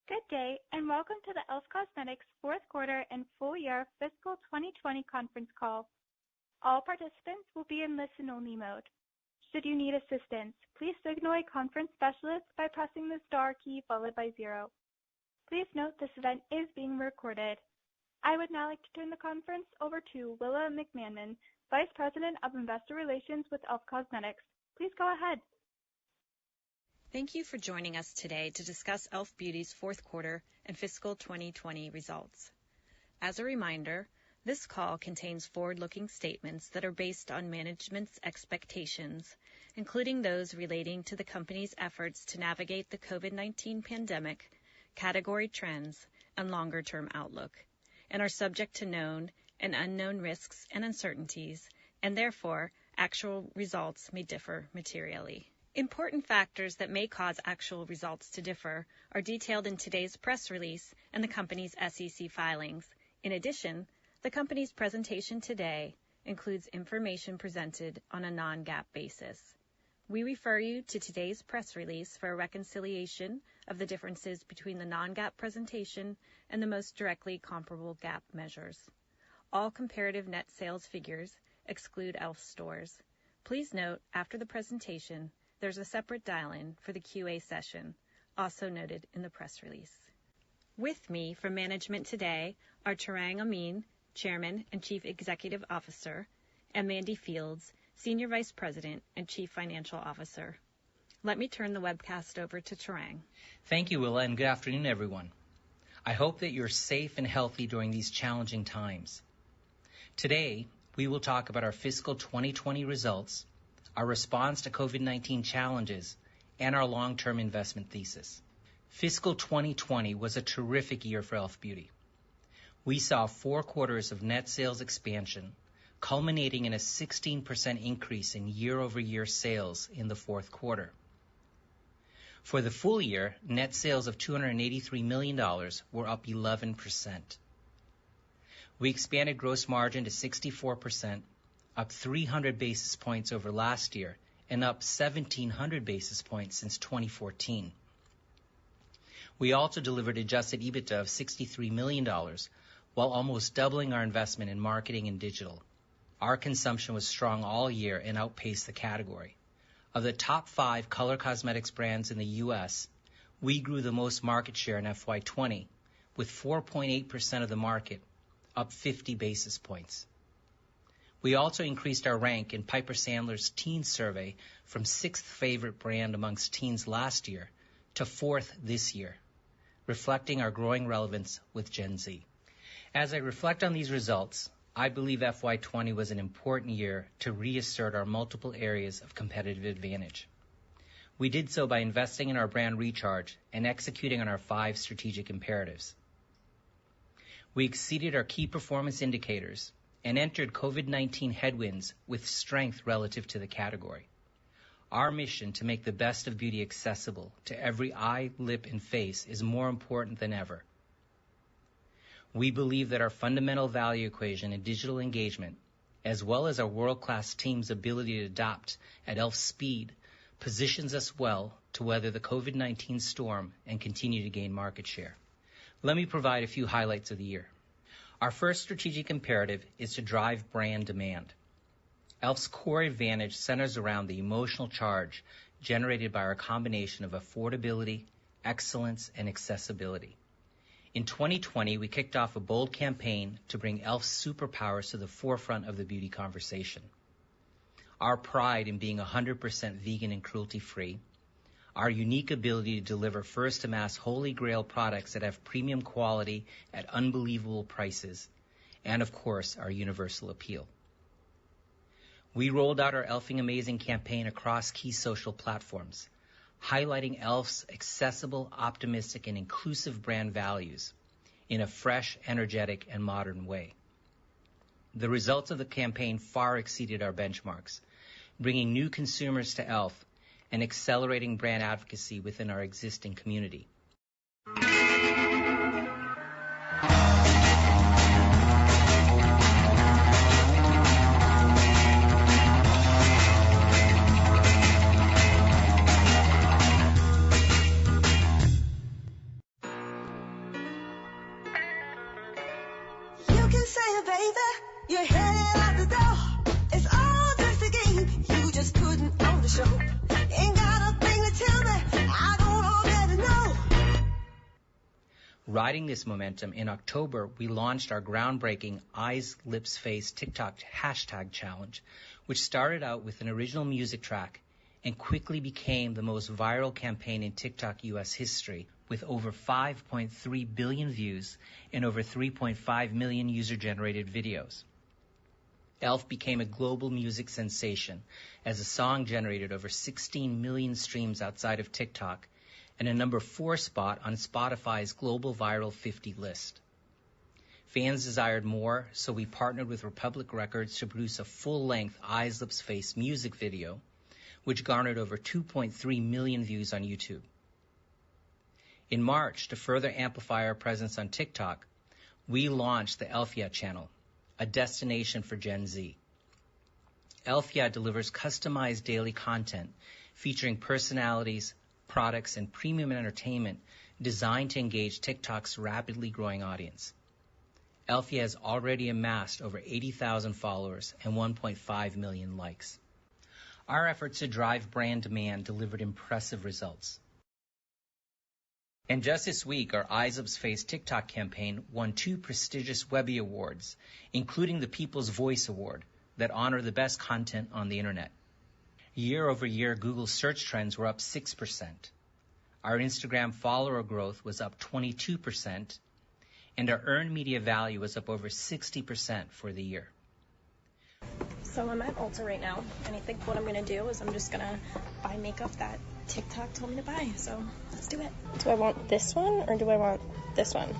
Good day, and welcome to the e.l.f. Cosmetics fourth quarter and full year fiscal 2020 conference call. All participants will be in listen-only mode. Should you need assistance, please signal a conference specialist by pressing the star key followed by 0. Please note this event is being recorded. I would now like to turn the conference over to Willa McMahon, Vice President of Investor Relations with e.l.f. Cosmetics. Please go ahead. Thank you for joining us today to discuss e.l.f. Beauty's fourth quarter and fiscal 2020 results. As a reminder, this call contains forward-looking statements that are based on management's expectations, including those relating to the company's efforts to navigate the COVID-19 pandemic, category trends, and longer-term outlook, and are subject to known and unknown risks and uncertainties, and therefore actual results may differ materially. Important factors that may cause actual results to differ are detailed in today's press release and the company's SEC filings. In addition, the company's presentation today includes information presented on a non-GAAP basis. We refer you to today's press release for a reconciliation of the differences between the non-GAAP presentation and the most directly comparable GAAP measures. All comparative net sales figures exclude e.l.f. stores. Please note, after the presentation, there's a separate dial-in for the QA session, also noted in the press release. With me from management today are Tarang Amin, Chairman and Chief Executive Officer, and Mandy Fields, Senior Vice President and Chief Financial Officer. Let me turn the webcast over to Tarang. Thank you, Willa, and good afternoon, everyone. I hope that you're safe and healthy during these challenging times. Today, we will talk about our fiscal 2020 results, our response to COVID-19 challenges, and our long-term investment thesis. Fiscal 2020 was a terrific year for e.l.f. Beauty. We saw 4 quarters of net sales expansion, culminating in a 16% increase in year-over-year sales in the fourth quarter. For the full year, net sales of $283 million were up 11%. We expanded gross margin to 64%, up 300 basis points over last year, and up 1,700 basis points since 2014. We also delivered adjusted EBITDA of $63 million, while almost doubling our investment in marketing and digital. Our consumption was strong all year and outpaced the category. Of the top 5 color cosmetics brands in the U.S., we grew the most market share in FY20, with 4.8% of the market, up 50 basis points. We also increased our rank in Piper Sandler's Teen Survey from 6th favorite brand amongst teens last year to 4th this year, reflecting our growing relevance with Gen Z. As I reflect on these results, I believe FY20 was an important year to reassert our multiple areas of competitive advantage. We did so by investing in our brand recharge and executing on our 5 strategic imperatives. We exceeded our key performance indicators and entered COVID-19 headwinds with strength relative to the category. Our mission to make the best of beauty accessible to every eye, lip, and face is more important than ever. We believe that our fundamental value equation and digital engagement, as well as our world-class team's ability to adapt at e.l.f. speed, positions us well to weather the COVID-19 storm and continue to gain market share. Let me provide a few highlights of the year. Our first strategic imperative is to drive brand demand. e.l.f.'s core advantage centers around the emotional charge generated by our combination of affordability, excellence, and accessibility. In 2020, we kicked off a bold campaign to bring e.l.f.'s superpowers to the forefront of the beauty conversation. Our pride in being 100% vegan and cruelty-free, our unique ability to deliver first-to-mass holy grail products that have premium quality at unbelievable prices, and of course, our universal appeal. We rolled out our e.l.f.ing Amazing campaign across key social platforms, highlighting e.l.f.'s accessible, optimistic, and inclusive brand values in a fresh, energetic, and modern way. The results of the campaign far exceeded our benchmarks, bringing new consumers to e.l.f. and accelerating brand advocacy within our existing community. can say it, baby. You're headed out the door. It's all just a game. You just putting on the show. Ain't got a thing to tell me. I don't already know. Riding this momentum, in October, we launched our groundbreaking Eyes, Lips, Face TikTok hashtag challenge, which started out with an original music track and quickly became the most viral campaign in TikTok US history, with over 5.3 billion views and over 3.5 million user-generated videos. Elf became a global music sensation as the song generated over 16 million streams outside of TikTok and a number 4 spot on Spotify's global viral 50 list. Fans desired more, so we partnered with Republic Records to produce a full-length Eyes, Lips, Face music video, which garnered over 2.3 million views on YouTube. In March, to further amplify our presence on TikTok, we launched the Elfia channel, a destination for Gen Z. Elfia delivers customized daily content featuring personalities, products, and premium entertainment designed to engage TikTok's rapidly growing audience. Elfia has already amassed over 80,000 followers and 1.5 million likes. Our efforts to drive brand demand delivered impressive results. And just this week, our Eyes, Lips, Face TikTok campaign won 2 prestigious Webby Awards, including the People's Voice Award that honor the best content on the internet. Year over year, Google search trends were up 6%. Our Instagram follower growth was up 22%, and our earned media value was up over 60% for the year. So I'm at Ulta right now, and I think what I'm going to do is I'm just going to buy makeup that TikTok told me to buy. So let's do it. Do I want this one or do I want this one?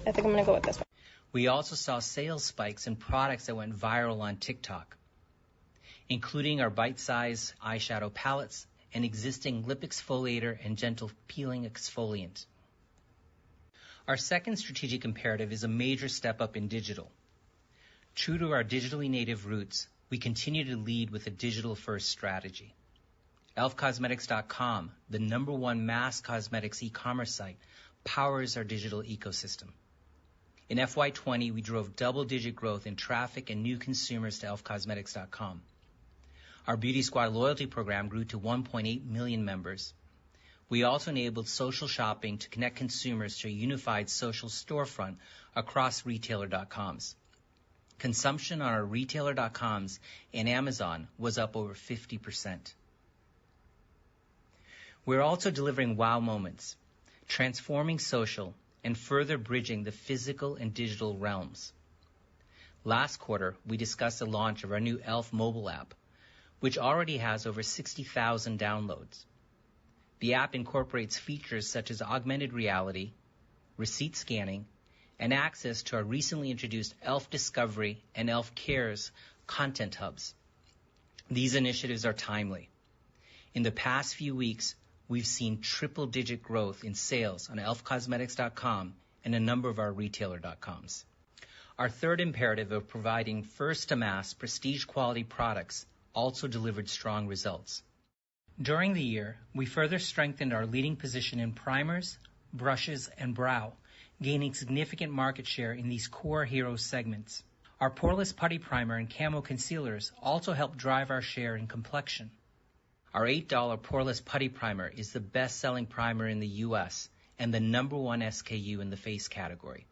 I think I'm going to go with this one. We also saw sales spikes in products that went viral on TikTok, including our bite-sized eyeshadow palettes and existing lip exfoliator and gentle peeling exfoliant. Our second strategic imperative is a major step up in digital. True to our digitally native roots, we continue to lead with a digital-first strategy. ElfCosmetics.com, the #1 mass cosmetics e-commerce site, powers our digital ecosystem. In FY20, we drove double-digit growth in traffic and new consumers to ElfCosmetics.com. Our Beauty Squad loyalty program grew to 1.8 million members. We also enabled social shopping to connect consumers to a unified social storefront across retailer.coms. Consumption on our retailer.coms and Amazon was up over 50%. We're also delivering wow moments, transforming social and further bridging the physical and digital realms. Last quarter, we discussed the launch of our new Elf mobile app, which already has over 60,000 downloads. The app incorporates features such as augmented reality, receipt scanning, and access to our recently introduced Elf Discovery and Elf Cares content hubs. These initiatives are timely. In the past few weeks, we've seen triple-digit growth in sales on ElfCosmetics.com and a number of our retailer.coms. Our third imperative of providing first-to-mass prestige quality products also delivered strong results. During the year, we further strengthened our leading position in primers, brushes, and brow, gaining significant market share in these core hero segments. Our Poreless Putty Primer and Camo Concealers also help drive our share in complexion. Our $8 Poreless Putty Primer is the best-selling primer in the U.S. and the #1 SKU in the face category.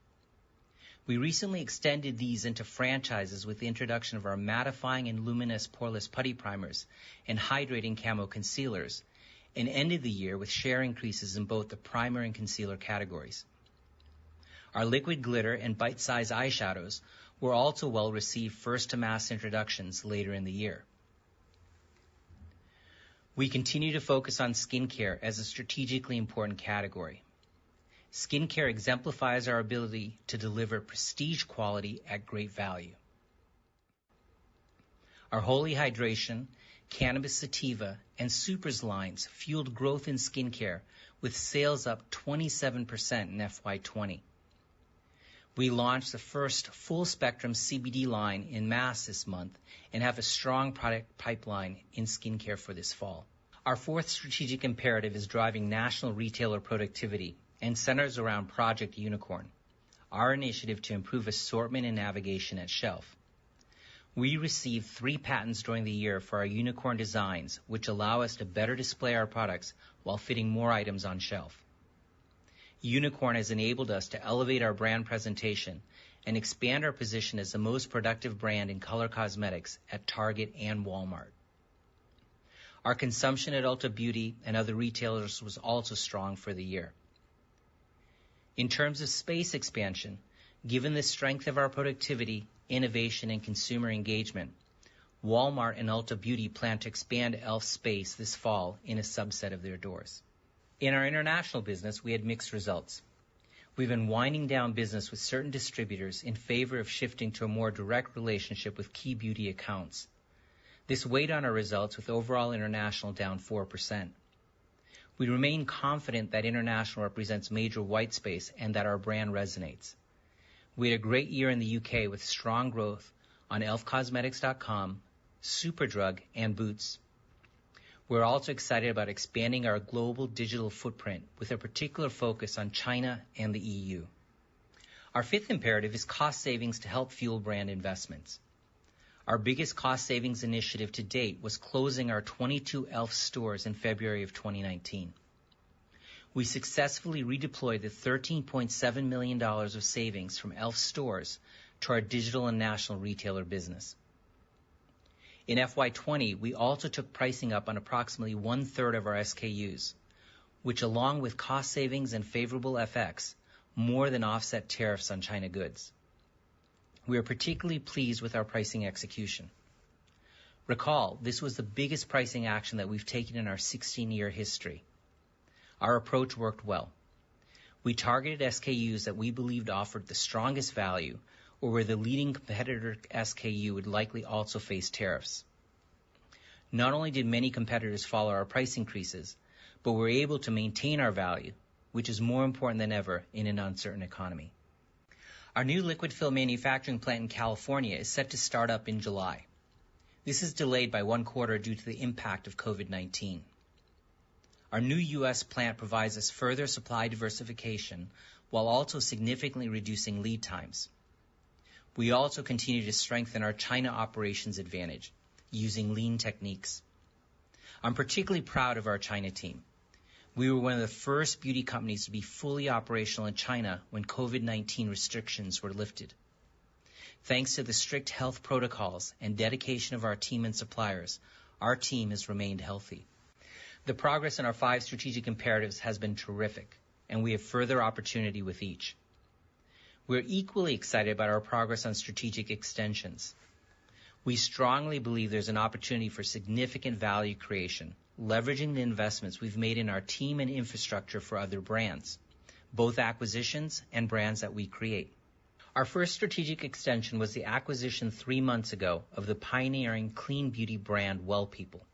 We recently extended these into franchises with the introduction of our mattifying and luminous Poreless Putty Primers and hydrating Camo Concealers, and ended the year with share increases in both the primer and concealer categories. Our liquid glitter and bite-sized eyeshadows were also well-received first-to-mass introductions later in the year. We continue to focus on skincare as a strategically important category. Skincare exemplifies our ability to deliver prestige quality at great value. Our Holy Hydration, Cannabis Sativa, and Supers lines fueled growth in skincare, with sales up 27% in FY20. We launched the first full-spectrum CBD line in mass this month and have a strong product pipeline in skincare for this fall. Our fourth strategic imperative is driving national retailer productivity and centers around Project Unicorn. our initiative to improve assortment and navigation at shelf. We received 3 patents during the year for our unicorn designs, which allow us to better display our products while fitting more items on shelf. Unicorn has enabled us to elevate our brand presentation and expand our position as the most productive brand in color cosmetics at Target and Walmart. Our consumption at Ulta Beauty and other retailers was also strong for the year. In terms of space expansion, given the strength of our productivity, innovation, and consumer engagement, Walmart and Ulta Beauty plan to expand e.l.f. space this fall in a subset of their doors. In our international business, we had mixed results. We've been winding down business with certain distributors in favor of shifting to a more direct relationship with key beauty accounts. This weighed on our results, with overall international down 4%. We remain confident that international represents major white space and that our brand resonates. We had a great year in the UK with strong growth on elfcosmetics.com, Superdrug, and Boots. We're also excited about expanding our global digital footprint with a particular focus on China and the EU. Our 5th imperative is cost savings to help fuel brand investments. Our biggest cost savings initiative to date was closing our 22 e.l.f. stores in February of 2019. We successfully redeployed the $13.7 million of savings from e.l.f. stores to our digital and national retailer business. In FY20, we also took pricing up on approximately 1/3 of our SKUs, which, along with cost savings and favorable FX, more than offset tariffs on China goods. We are particularly pleased with our pricing execution. Recall, this was the biggest pricing action that we've taken in our 16-year history. Our approach worked well. We targeted SKUs that we believed offered the strongest value, or where the leading competitor SKU would likely also face tariffs. Not only did many competitors follow our price increases, but were able to maintain our value, which is more important than ever in an uncertain economy. Our new liquid fill manufacturing plant in California is set to start up in July. This is delayed by 1 quarter due to the impact of COVID-19. Our new U.S. plant provides us further supply diversification while also significantly reducing lead times. We also continue to strengthen our China operations advantage using lean techniques. I'm particularly proud of our China team. We were one of the first beauty companies to be fully operational in China when COVID-19 restrictions were lifted. Thanks to the strict health protocols and dedication of our team and suppliers, our team has remained healthy. The progress in our 5 strategic imperatives has been terrific, and we have further opportunity with each. We're equally excited about our progress on strategic extensions. We strongly believe there's an opportunity for significant value creation, leveraging the investments we've made in our team and infrastructure for other brands, both acquisitions and brands that we create. Our first strategic extension was the acquisition 3 months ago of the pioneering clean beauty brand Well People.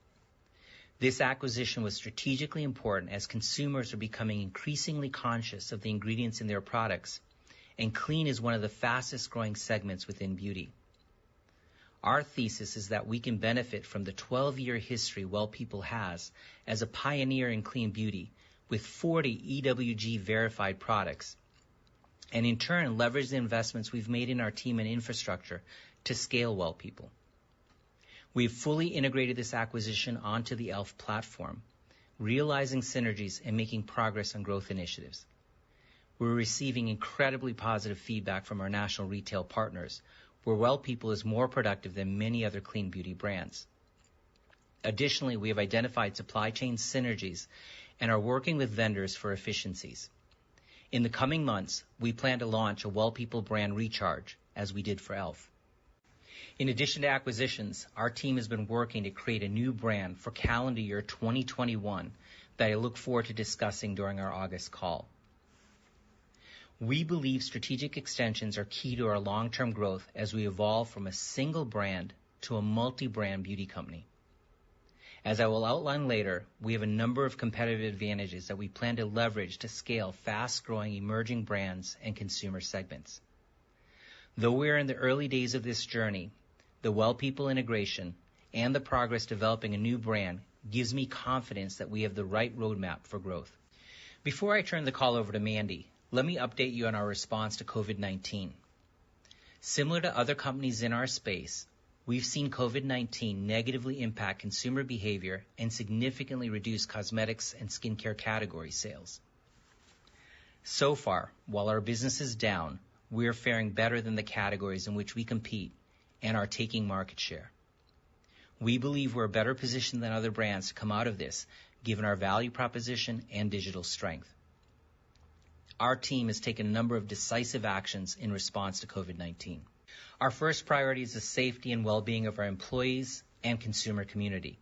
This acquisition was strategically important as consumers are becoming increasingly conscious of the ingredients in their products, and clean is one of the fastest growing segments within beauty. Our thesis is that we can benefit from the 12-year history Well People has as a pioneer in clean beauty with 40 EWG verified products, and in turn leverage the investments we've made in our team and infrastructure to scale Well People. We've fully integrated this acquisition onto the e.l.f. platform, realizing synergies and making progress on growth initiatives. We're receiving incredibly positive feedback from our national retail partners, where Well People is more productive than many other clean beauty brands. Additionally, we have identified supply chain synergies and are working with vendors for efficiencies. In the coming months, we plan to launch a Well People brand recharge, as we did for e.l.f. In addition to acquisitions, our team has been working to create a new brand for calendar year 2021 that I look forward to discussing during our August call. We believe strategic extensions are key to our long-term growth as we evolve from a single brand to a multi-brand beauty company. As I will outline later, we have a number of competitive advantages that we plan to leverage to scale fast-growing emerging brands and consumer segments. Though we are in the early days of this journey, the Well People integration and the progress developing a new brand gives me confidence that we have the right roadmap for growth. Before I turn the call over to Mandy, let me update you on our response to COVID-19. Similar to other companies in our space, we've seen COVID-19 negatively impact consumer behavior and significantly reduce cosmetics and skincare category sales. So far, while our business is down, we are faring better than the categories in which we compete and are taking market share. We believe we're better positioned than other brands to come out of this, given our value proposition and digital strength. Our team has taken a number of decisive actions in response to COVID-19. Our first priority is the safety and well-being of our employees and consumer community.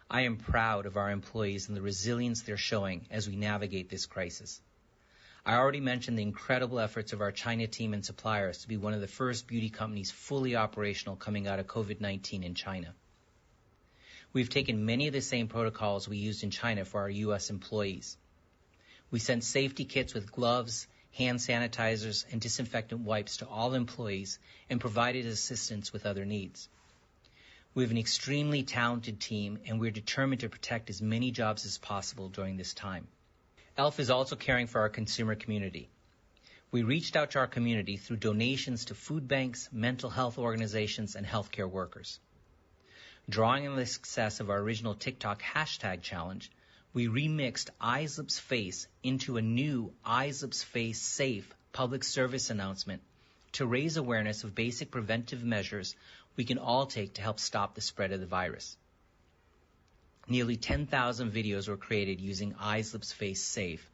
I am proud of our employees and the resilience they're showing as we navigate this crisis. I already mentioned the incredible efforts of our China team and suppliers to be one of the first beauty companies fully operational coming out of COVID-19 in China. We've taken many of the same protocols we used in China for our U.S. employees. We sent safety kits with gloves, hand sanitizers, and disinfectant wipes to all employees and provided assistance with other needs. We have an extremely talented team, and we're determined to protect as many jobs as possible during this time. ELF is also caring for our consumer community. We reached out to our community through donations to food banks, mental health organizations, and healthcare workers. Drawing on the success of our original TikTok hashtag challenge, we remixed Eyes Lips Face into a new Eyes Lips Face Safe public service announcement to raise awareness of basic preventive measures we can all take to help stop the spread of the virus. Nearly 10,000 videos were created using Eyes Lips Face Safe,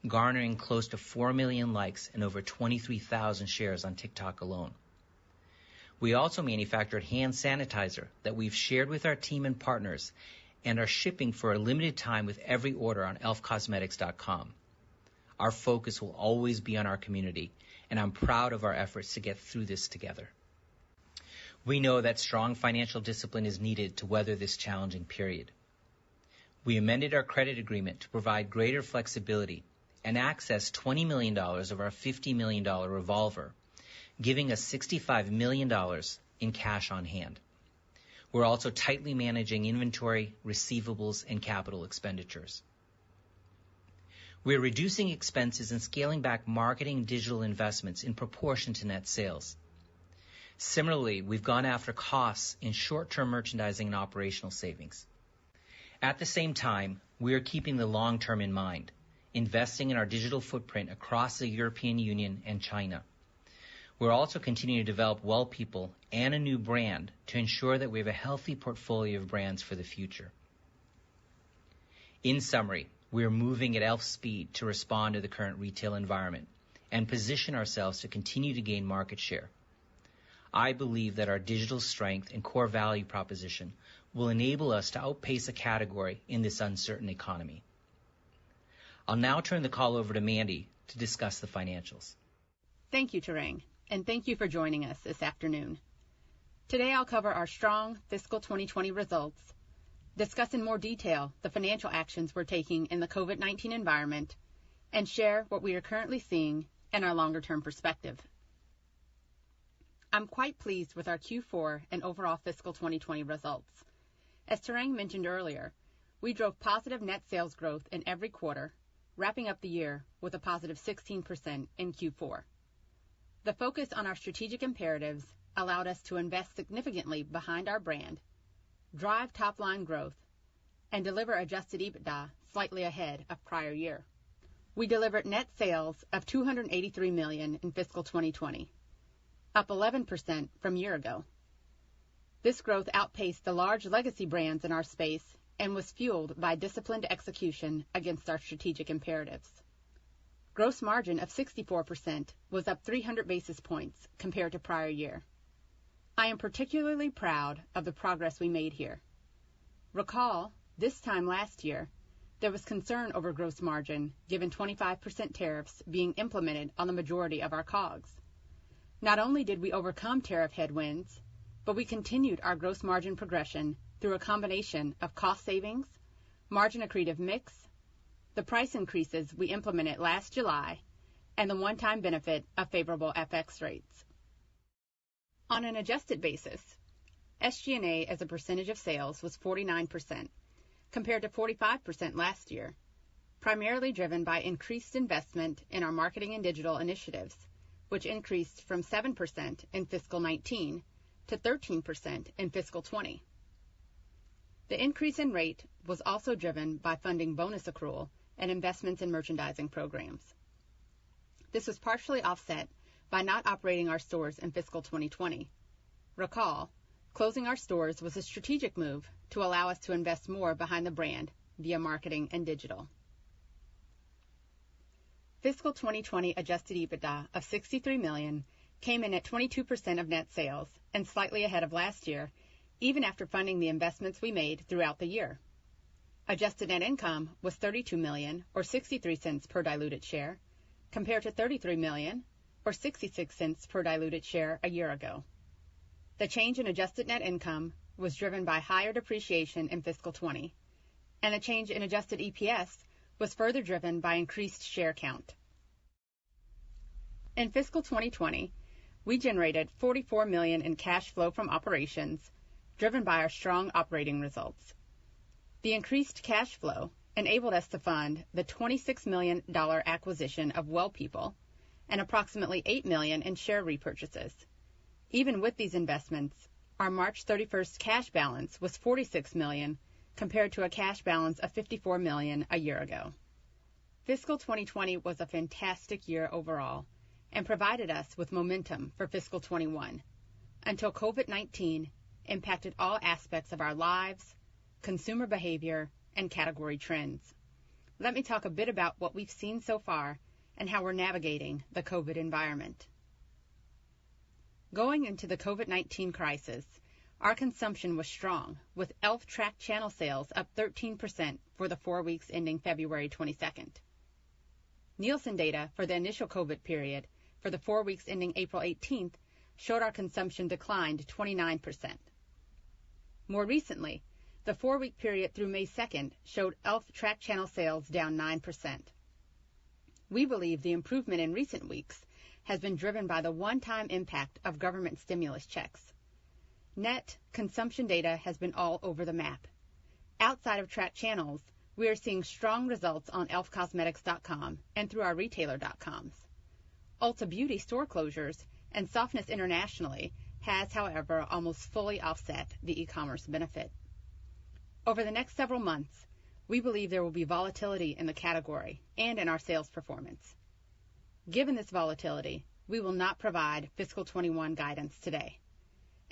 garnering close to 4 million likes and over 23,000 shares on TikTok alone. We also manufactured hand sanitizer that we've shared with our team and partners and are shipping for a limited time with every order on elfcosmetics.com. Our focus will always be on our community, and I'm proud of our efforts to get through this together. We know that strong financial discipline is needed to weather this challenging period. We amended our credit agreement to provide greater flexibility and access $20 million of our $50 million revolver, giving us $65 million in cash on hand. We're also tightly managing inventory, receivables, and capital expenditures. We're reducing expenses and scaling back marketing and digital investments in proportion to net sales. Similarly, we've gone after costs in short-term merchandising and operational savings. At the same time, we are keeping the long term in mind, investing in our digital footprint across the European Union and China. We're also continuing to develop Well People and a new brand to ensure that we have a healthy portfolio of brands for the future. In summary, we are moving at ELF speed to respond to the current retail environment and position ourselves to continue to gain market share. I believe that our digital strength and core value proposition will enable us to outpace a category in this uncertain economy. I'll now turn the call over to Mandy to discuss the financials. Thank you, Tarang, and thank you for joining us this afternoon. Today I'll cover our strong fiscal 2020 results, discuss in more detail the financial actions we're taking in the COVID-19 environment, and share what we are currently seeing and our longer-term perspective. I'm quite pleased with our Q4 and overall fiscal 2020 results. As Tarang mentioned earlier, we drove positive net sales growth in every quarter, wrapping up the year with a positive 16% in Q4. The focus on our strategic imperatives allowed us to invest significantly behind our brand, drive top-line growth, and deliver adjusted EBITDA slightly ahead of prior year. We delivered net sales of $283 million in fiscal 2020, up 11% from a year ago. This growth outpaced the large legacy brands in our space and was fueled by disciplined execution against our strategic imperatives. Gross margin of 64% was up 300 basis points compared to prior year. I am particularly proud of the progress we made here. Recall, this time last year, there was concern over gross margin given 25% tariffs being implemented on the majority of our COGS. Not only did we overcome tariff headwinds, but we continued our gross margin progression through a combination of cost savings, margin accretive mix, the price increases we implemented last July, and the one-time benefit of favorable FX rates. On an adjusted basis, SG&A as a percentage of sales was 49%, compared to 45% last year, primarily driven by increased investment in our marketing and digital initiatives, which increased from 7% in fiscal 19 to 13% in fiscal 20. The increase in rate was also driven by funding bonus accrual and investments in merchandising programs. This was partially offset by not operating our stores in fiscal 2020. Recall, closing our stores was a strategic move to allow us to invest more behind the brand via marketing and digital. Fiscal 2020 adjusted EBITDA of $63 million came in at 22% of net sales and slightly ahead of last year, even after funding the investments we made throughout the year. Adjusted net income was $32 million, or 63 cents per diluted share, compared to $33 million, or 66 cents per diluted share a year ago. The change in adjusted net income was driven by higher depreciation in fiscal 20, and the change in adjusted EPS was further driven by increased share count. In fiscal 2020, we generated $44 million in cash flow from operations, driven by our strong operating results. The increased cash flow enabled us to fund the $26 million acquisition of Well People and approximately $8 million in share repurchases. Even with these investments, our March 31st cash balance was $46 million compared to a cash balance of $54 million a year ago. Fiscal 2020 was a fantastic year overall and provided us with momentum for fiscal 21 until COVID-19 impacted all aspects of our lives, consumer behavior, and category trends. Let me talk a bit about what we've seen so far and how we're navigating the COVID environment. Going into the COVID-19 crisis, our consumption was strong, with e.l.f. tracked channel sales up 13% for the 4 weeks ending February 22nd. Nielsen data for the initial COVID period for the 4 weeks ending April 18th showed our consumption declined 29%. More recently, the 4-week period through May 2nd showed e.l.f. tracked channel sales down 9%. We believe the improvement in recent weeks has been driven by the one-time impact of government stimulus checks. Net consumption data has been all over the map. Outside of tracked channels, we are seeing strong results on elfcosmetics.com and through our retailer.coms. Ulta Beauty store closures and softness internationally has, however, almost fully offset the e-commerce benefit. Over the next several months, we believe there will be volatility in the category and in our sales performance. Given this volatility, we will not provide fiscal 21 guidance today.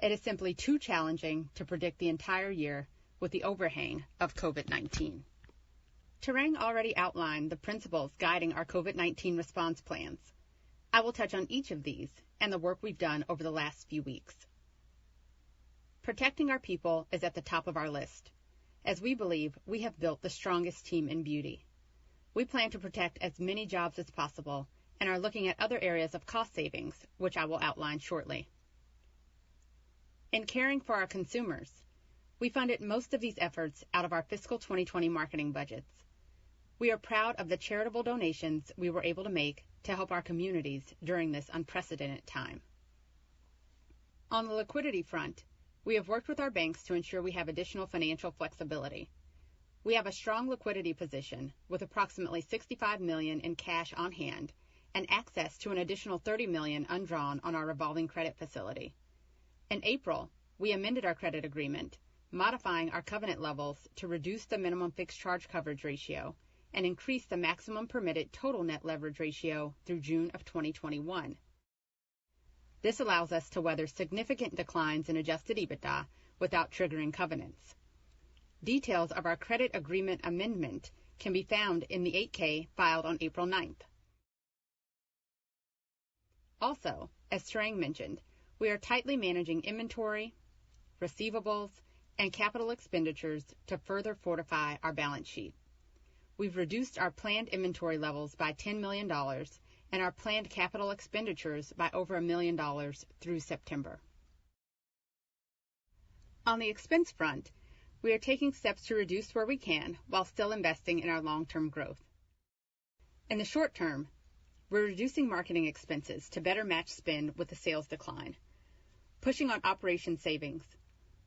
It is simply too challenging to predict the entire year with the overhang of COVID-19. Tarang already outlined the principles guiding our COVID-19 response plans. I will touch on each of these and the work we've done over the last few weeks. Protecting our people is at the top of our list, as we believe we have built the strongest team in beauty. We plan to protect as many jobs as possible and are looking at other areas of cost savings, which I will outline shortly. In caring for our consumers, we funded most of these efforts out of our fiscal 2020 marketing budgets. We are proud of the charitable donations we were able to make to help our communities during this unprecedented time. On the liquidity front, we have worked with our banks to ensure we have additional financial flexibility. We have a strong liquidity position with approximately $65 million in cash on hand and access to an additional $30 million undrawn on our revolving credit facility. In April, we amended our credit agreement, modifying our covenant levels to reduce the minimum fixed charge coverage ratio and increase the maximum permitted total net leverage ratio through June of 2021. This allows us to weather significant declines in adjusted EBITDA without triggering covenants. Details of our credit agreement amendment can be found in the 8-K filed on April 9th. Also, as Tarang mentioned, we are tightly managing inventory, receivables, and capital expenditures to further fortify our balance sheet. We've reduced our planned inventory levels by $10 million and our planned capital expenditures by over $1 million through September. On the expense front, we are taking steps to reduce where we can while still investing in our long-term growth. In the short term, we're reducing marketing expenses to better match spend with the sales decline, pushing on operation savings,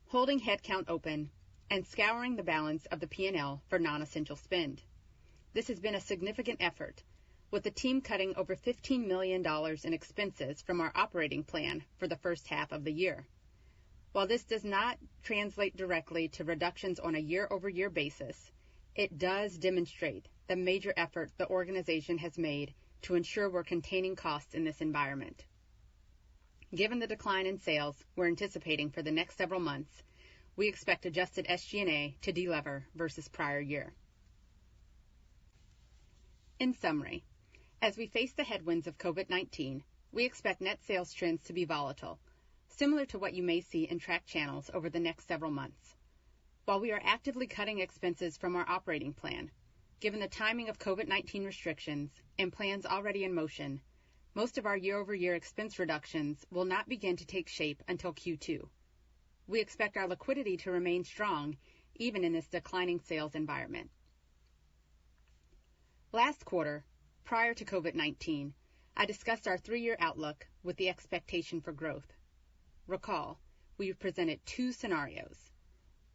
holding headcount open, and scouring the balance of the P&L for non-essential spend. This has been a significant effort, with the team cutting over $15 million in expenses from our operating plan for the first half of the year. While this does not translate directly to reductions on a year-over-year basis, it does demonstrate the major effort the organization has made to ensure we're containing costs in this environment. Given the decline in sales we're anticipating for the next several months, we expect adjusted SG&A to delever versus prior year. In summary, as we face the headwinds of COVID-19, we expect net sales trends to be volatile, similar to what you may see in track channels over the next several months. While we are actively cutting expenses from our operating plan, given the timing of COVID-19 restrictions and plans already in motion, most of our year-over-year expense reductions will not begin to take shape until Q2. We expect our liquidity to remain strong even in this declining sales environment. Last quarter, prior to COVID-19, I discussed our 3-year outlook with the expectation for growth. Recall, we've presented 2 scenarios.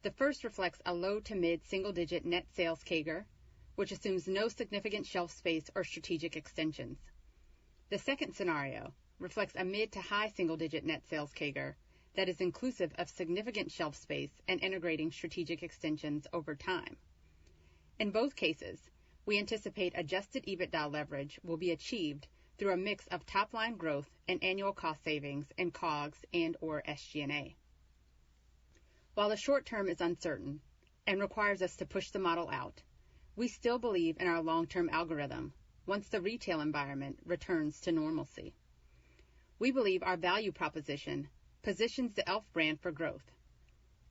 The first reflects a low to mid single-digit net sales CAGR, which assumes no significant shelf space or strategic extensions. The second scenario reflects a mid to high single-digit net sales CAGR that is inclusive of significant shelf space and integrating strategic extensions over time. In both cases, we anticipate adjusted EBITDA leverage will be achieved through a mix of top-line growth and annual cost savings in COGS and/or SG&A. While the short term is uncertain and requires us to push the model out, we still believe in our long-term algorithm once the retail environment returns to normalcy. We believe our value proposition positions the e.l.f. brand for growth,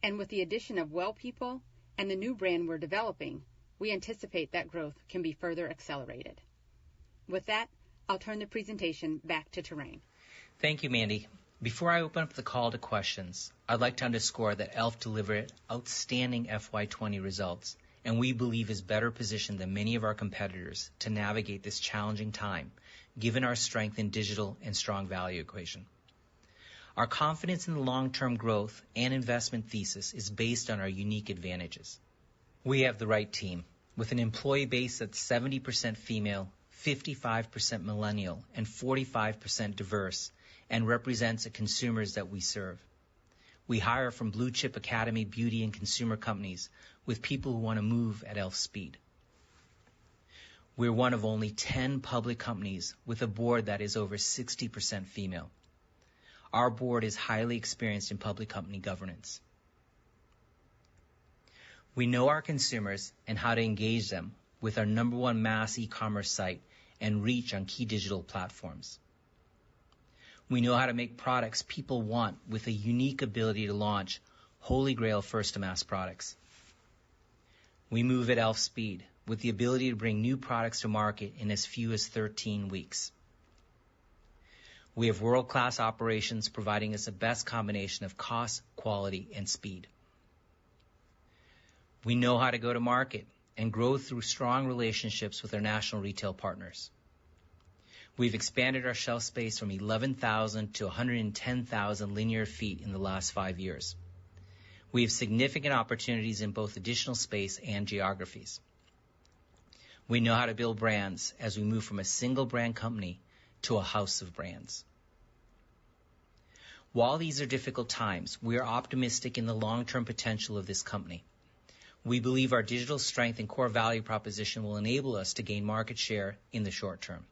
and with the addition of Well People and the new brand we're developing, we anticipate that growth can be further accelerated. With that, I'll turn the presentation back to Tarang. Thank you, Mandy. Before I open up the call to questions, I'd like to underscore that e.l.f. delivered outstanding FY20 results, and we believe is better positioned than many of our competitors to navigate this challenging time, given our strength in digital and strong value equation. Our confidence in the long-term growth and investment thesis is based on our unique advantages. We have the right team, with an employee base that's 70% female, 55% millennial, and 45% diverse, and represents the consumers that we serve. We hire from blue-chip academy, beauty, and consumer companies with people who want to move at e.l.f. speed. We're one of only 10 public companies with a board that is over 60% female. Our board is highly experienced in public company governance. We know our consumers and how to engage them with our #1 mass e-commerce site and reach on key digital platforms. We know how to make products people want with a unique ability to launch Holy Grail first-to-mass products. We move at e.l.f. speed with the ability to bring new products to market in as few as 13 weeks. We have world-class operations providing us the best combination of cost, quality, and speed. We know how to go to market and grow through strong relationships with our national retail partners. We've expanded our shelf space from 11,000 to 110,000 linear feet in the last 5 years. We have significant opportunities in both additional space and geographies. We know how to build brands as we move from a single brand company to a house of brands. While these are difficult times, we are optimistic in the long-term potential of this company. We believe our digital strength and core value proposition will enable us to gain market share in the short term.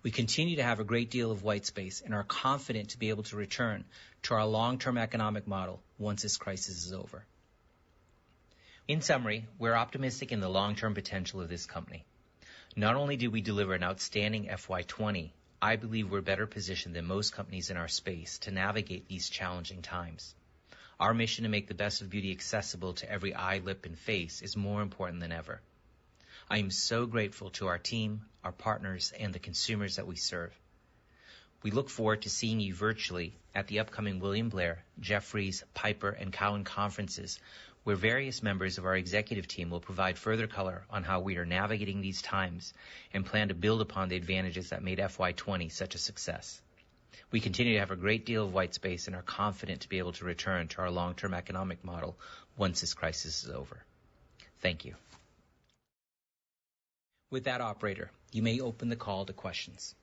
We continue to have a great deal of white space and are confident to be able to return to our long-term economic model once this crisis is over. In summary, we're optimistic in the long-term potential of this company. Not only did we deliver an outstanding FY20, I believe we're better positioned than most companies in our space to navigate these challenging times. Our mission to make the best of beauty accessible to every eye, lip, and face is more important than ever. I am so grateful to our team, our partners, and the consumers that we serve. We look forward to seeing you virtually at the upcoming William Blair, Jefferies, Piper, and Cowen conferences, where various members of our executive team will provide further color on how we are navigating these times and plan to build upon the advantages that made FY20 such a success. We continue to have a great deal of white space and are confident to be able to return to our long-term economic model once this crisis is over. Thank you. With that, operator, you may open the call to questions.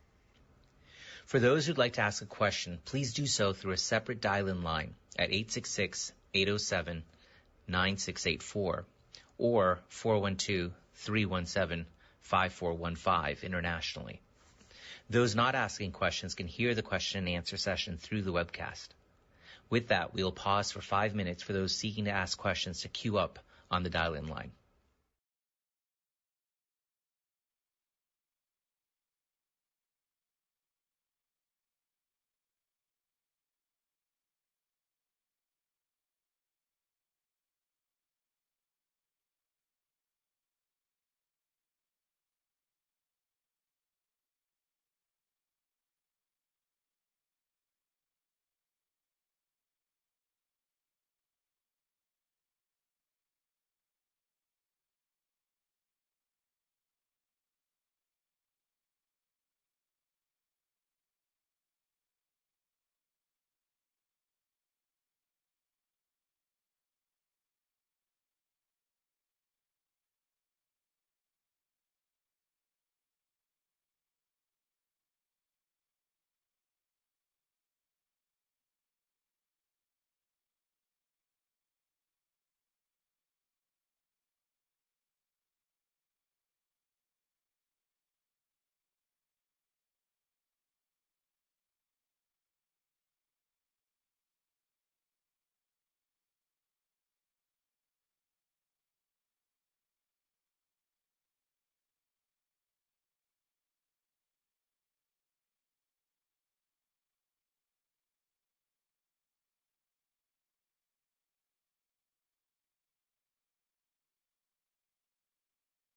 For those who'd like to ask a question, please do so through a separate dial-in line at 866-807-9684 or 412-317-5415 internationally. Those not asking questions can hear the question and answer session through the webcast. With that, we will pause for 5 minutes for those seeking to ask questions to queue up on the dial-in line.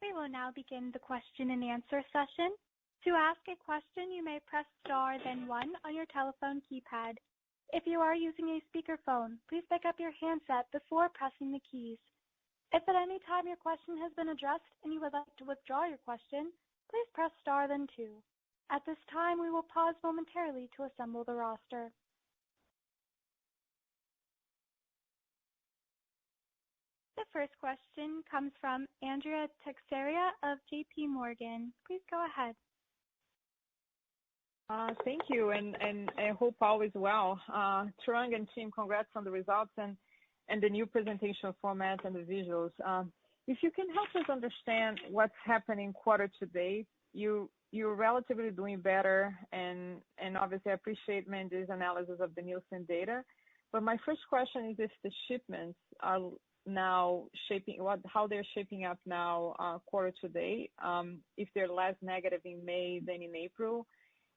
We will now begin the question and answer session. To ask a question, you may press star then one on your telephone keypad. If you are using a speakerphone, please pick up your handset before pressing the keys. If at any time your question has been addressed and you would like to withdraw your question, please press star then two. At this time, we will pause momentarily to assemble the roster. The first question comes from Andrea Teixeira of JP Morgan. Please go ahead. Thank you, and I hope all is well. Tarang and team, congrats on the results and the new presentation format and the visuals. If you can help us understand what's happening quarter to date, you're relatively doing better, and obviously I appreciate Mandy's analysis of the Nielsen data. But my first question is if the shipments are now how they're shaping up now quarter to date, if they're less negative in May than in April,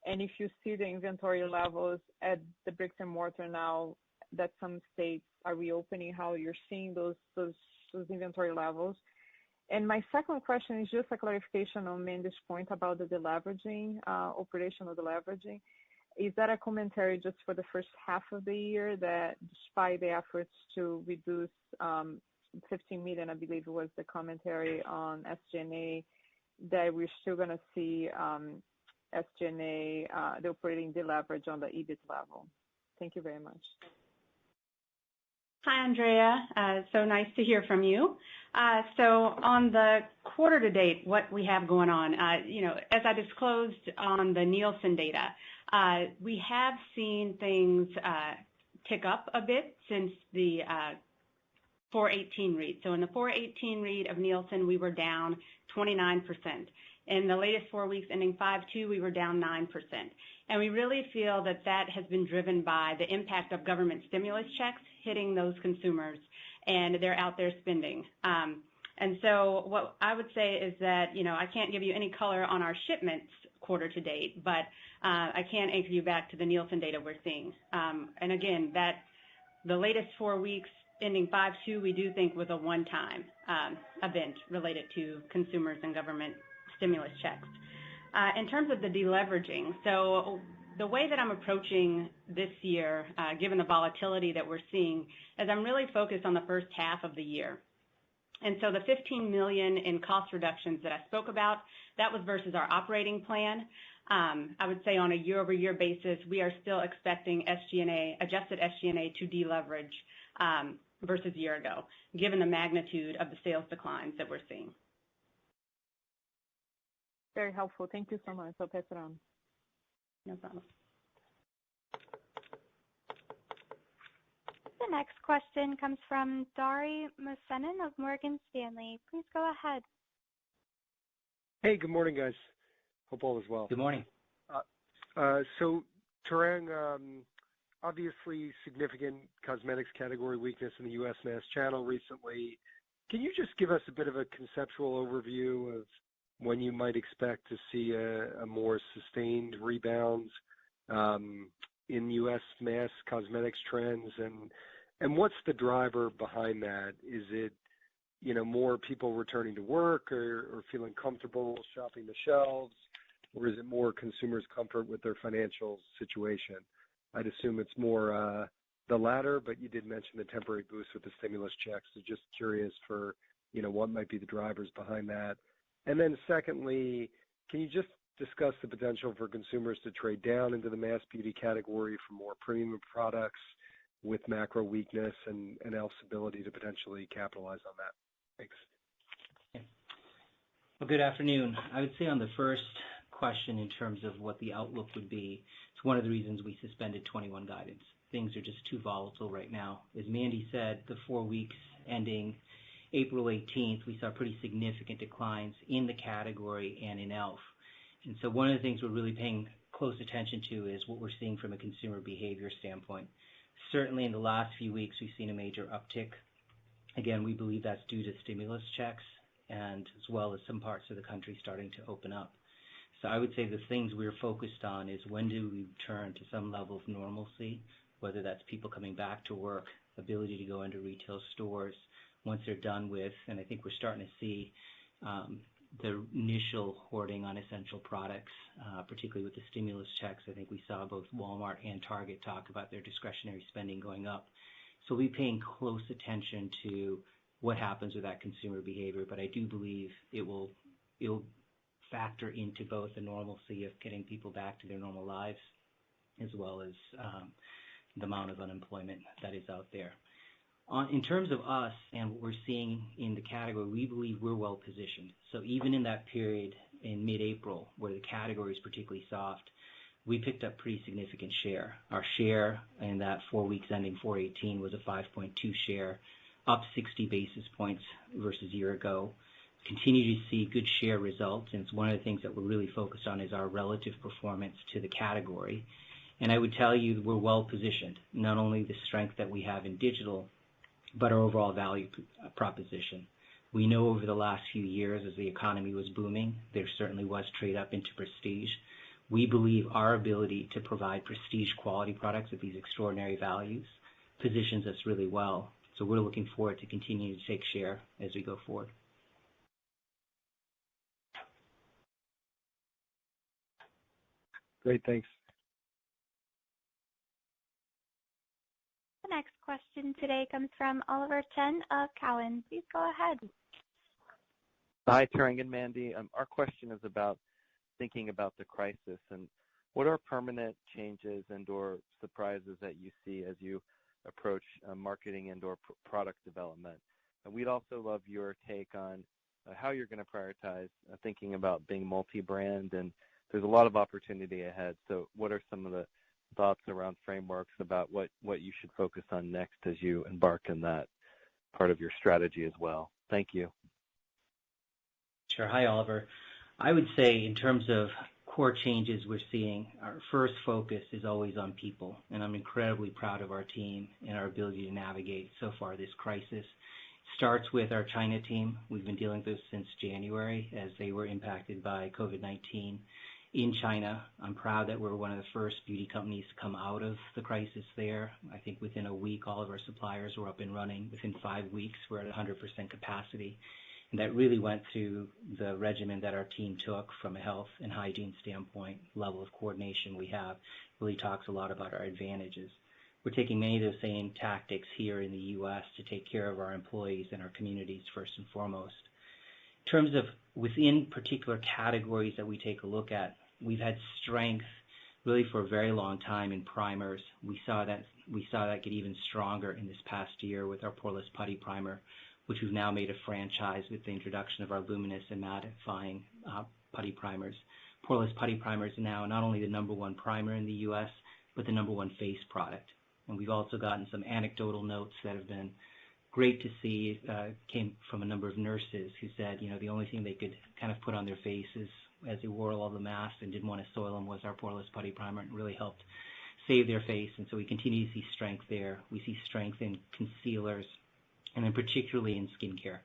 and if you see the inventory levels at the bricks and mortar now that some states are reopening, how you're seeing those inventory levels. And my second question is just a clarification on Mandy's point about the deleveraging, operational deleveraging. Is that a commentary just for the first half of the year that despite the efforts to reduce 15 million, I believe it was the commentary on SG&A, that we're still going to see SG&A, the operating deleverage on the EBIT level? Thank you very much. Hi, Andrea. So nice to hear from you. So on the quarter to date, what we have going on, as I disclosed on the Nielsen data, we have seen things tick up a bit since the 418 read. So in the 418 read of Nielsen, we were down 29%. In the latest 4 weeks ending 5/2, we were down 9%. And we really feel that that has been driven by the impact of government stimulus checks hitting those consumers, and they're out there spending. And so what I would say is that, I can't give you any color on our shipments quarter to date, but I can anchor you back to the Nielsen data we're seeing. And again, that the latest 4 weeks ending 5/2, we do think was a one-time event related to consumers and government stimulus checks. In terms of the deleveraging, so the way that I'm approaching this year, given the volatility that we're seeing, is I'm really focused on the first half of the year. And so the 15 million in cost reductions that I spoke about, that was versus our operating plan. I would say on a year-over-year basis, we are still expecting adjusted SG&A to deleverage versus a year ago, given the magnitude of the sales declines that we're seeing. Very helpful. Thank you so much. I'll pass it on. No problem. The next question comes from Dari Mosenin of Morgan Stanley. Please go ahead. Hey, good morning, guys. Hope all is well. Good morning. So, Tarang, obviously significant cosmetics category weakness in the U.S. mass channel recently. Can you just give us a bit of a conceptual overview of when you might expect to see a more sustained rebound in U.S. mass cosmetics trends, and what's the driver behind that? Is it, more people returning to work or feeling comfortable shopping the shelves, or is it more consumers' comfort with their financial situation? I'd assume it's more the latter, but you did mention the temporary boost with the stimulus checks, so just curious for, what might be the drivers behind that. And then secondly, can you just discuss the potential for consumers to trade down into the mass beauty category for more premium products with macro weakness and e.l.f.'s ability to potentially capitalize on that? Thanks. Well, good afternoon. I would say on the first question in terms of what the outlook would be, it's one of the reasons we suspended 21 guidance. Things are just too volatile right now. As Mandy said, the 4 weeks ending April 18th, we saw pretty significant declines in the category and in e.l.f. And so one of the things we're really paying close attention to is what we're seeing from a consumer behavior standpoint. Certainly in the last few weeks, we've seen a major uptick. Again, we believe that's due to stimulus checks and as well as some parts of the country starting to open up. So I would say the things we're focused on is when do we return to some level of normalcy, whether that's people coming back to work, ability to go into retail stores once they're done with, and I think we're starting to see the initial hoarding on essential products, particularly with the stimulus checks. I think we saw both Walmart and Target talk about their discretionary spending going up. So we'll be paying close attention to what happens with that consumer behavior, but I do believe it'll factor into both the normalcy of getting people back to their normal lives as well as the amount of unemployment that is out there. In terms of us and what we're seeing in the category, we believe we're well positioned. So even in that period in mid-April where the category is particularly soft, we picked up pretty significant share. Our share in that 4 weeks ending 4/18 was a 5.2 share, up 60 basis points versus a year ago. Continue to see good share results, and it's one of the things that we're really focused on is our relative performance to the category. And I would tell you we're well positioned, not only the strength that we have in digital, but our overall value proposition. We know over the last few years as the economy was booming, there certainly was trade up into prestige. We believe our ability to provide prestige quality products at these extraordinary values positions us really well. So we're looking forward to continuing to take share as we go forward. Great, thanks. The next question today comes from Oliver Chen of Cowen. Please go ahead. Hi, Tarang and Mandy. Our question is about thinking about the crisis and what are permanent changes and/or surprises that you see as you approach marketing and/or product development. And we'd also love your take on how you're going to prioritize thinking about being multi-brand, and there's a lot of opportunity ahead. So what are some of the thoughts around frameworks about what you should focus on next as you embark in that part of your strategy as well? Thank you. Sure. Hi, Oliver. I would say in terms of core changes we're seeing, our first focus is always on people, and I'm incredibly proud of our team and our ability to navigate so far this crisis. Starts with our China team. We've been dealing with this since January as they were impacted by COVID-19 in China. I'm proud that we're one of the first beauty companies to come out of the crisis there. I think within a week, all of our suppliers were up and running. Within 5 weeks, we're at 100% capacity. And that really went through the regimen that our team took from a health and hygiene standpoint. Level of coordination we have really talks a lot about our advantages. We're taking many of those same tactics here in the U.S. to take care of our employees and our communities first and foremost. In terms of within particular categories that we take a look at, we've had strength really for a very long time in primers. We saw that get even stronger in this past year with our Poreless Putty Primer, which we've now made a franchise with the introduction of our luminous and mattifying putty primers. Poreless putty primer is now not only the number one primer in the U.S., but the number one face product. And we've also gotten some anecdotal notes that have been great to see, came from a number of nurses who said, the only thing they could kind of put on their faces as they wore all the masks and didn't want to soil them was our Poreless putty primer, and it really helped save their face. And so we continue to see strength there. We see strength in concealers, and then particularly in skincare.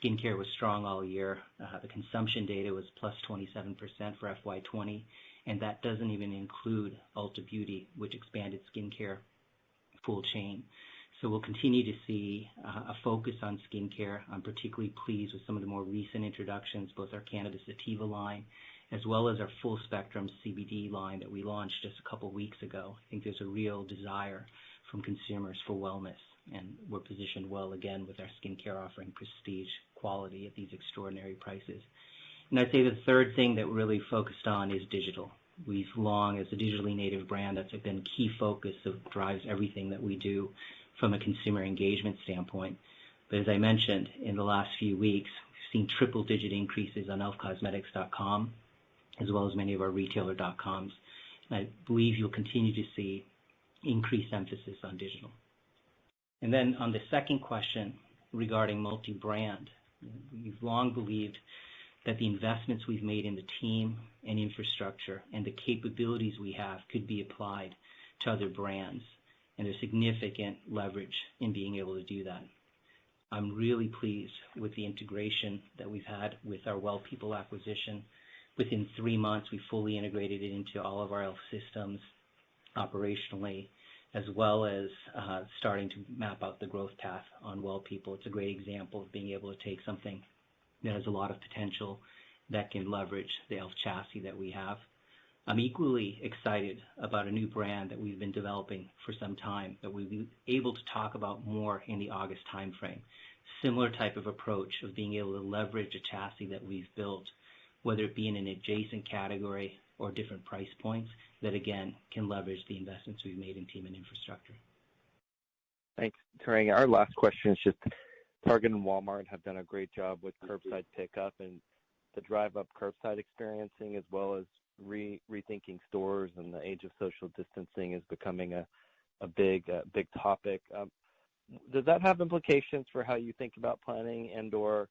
Skincare was strong all year. The consumption data was plus 27% for FY20, and that doesn't even include Ulta Beauty, which expanded skincare full chain. So we'll continue to see a focus on skincare. I'm particularly pleased with some of the more recent introductions, both our Cannabis Sativa line as well as our full spectrum CBD line that we launched just a couple weeks ago. I think there's a real desire from consumers for wellness, and we're positioned well again with our skincare offering prestige quality at these extraordinary prices. And I'd say the third thing that we're really focused on is digital. We've long, as a digitally native brand, that's been a key focus that drives everything that we do from a consumer engagement standpoint. But as I mentioned, in the last few weeks, we've seen triple-digit increases on elfcosmetics.com, as well as many of our retailer.coms. And I believe you'll continue to see increased emphasis on digital. And then on the second question regarding multi-brand, we've long believed that the investments we've made in the team and infrastructure and the capabilities we have could be applied to other brands, and there's significant leverage in being able to do that. I'm really pleased with the integration that we've had with our Well People acquisition. Within 3 months, we fully integrated it into all of our e.l.f. systems operationally, as well as starting to map out the growth path on Well People. It's a great example of being able to take something that has a lot of potential that can leverage the e.l.f. chassis that we have. I'm equally excited about a new brand that we've been developing for some time that we'll be able to talk about more in the August timeframe. Similar type of approach of being able to leverage a chassis that we've built, whether it be in an adjacent category or different price points, that again can leverage the investments we've made in team and infrastructure. Thanks, Tarang. Our last question is just Target and Walmart have done a great job with curbside pickup and the drive-up curbside experiencing, as well as rethinking stores, and the age of social distancing is becoming a big topic. Does that have implications for how you think about planning and/or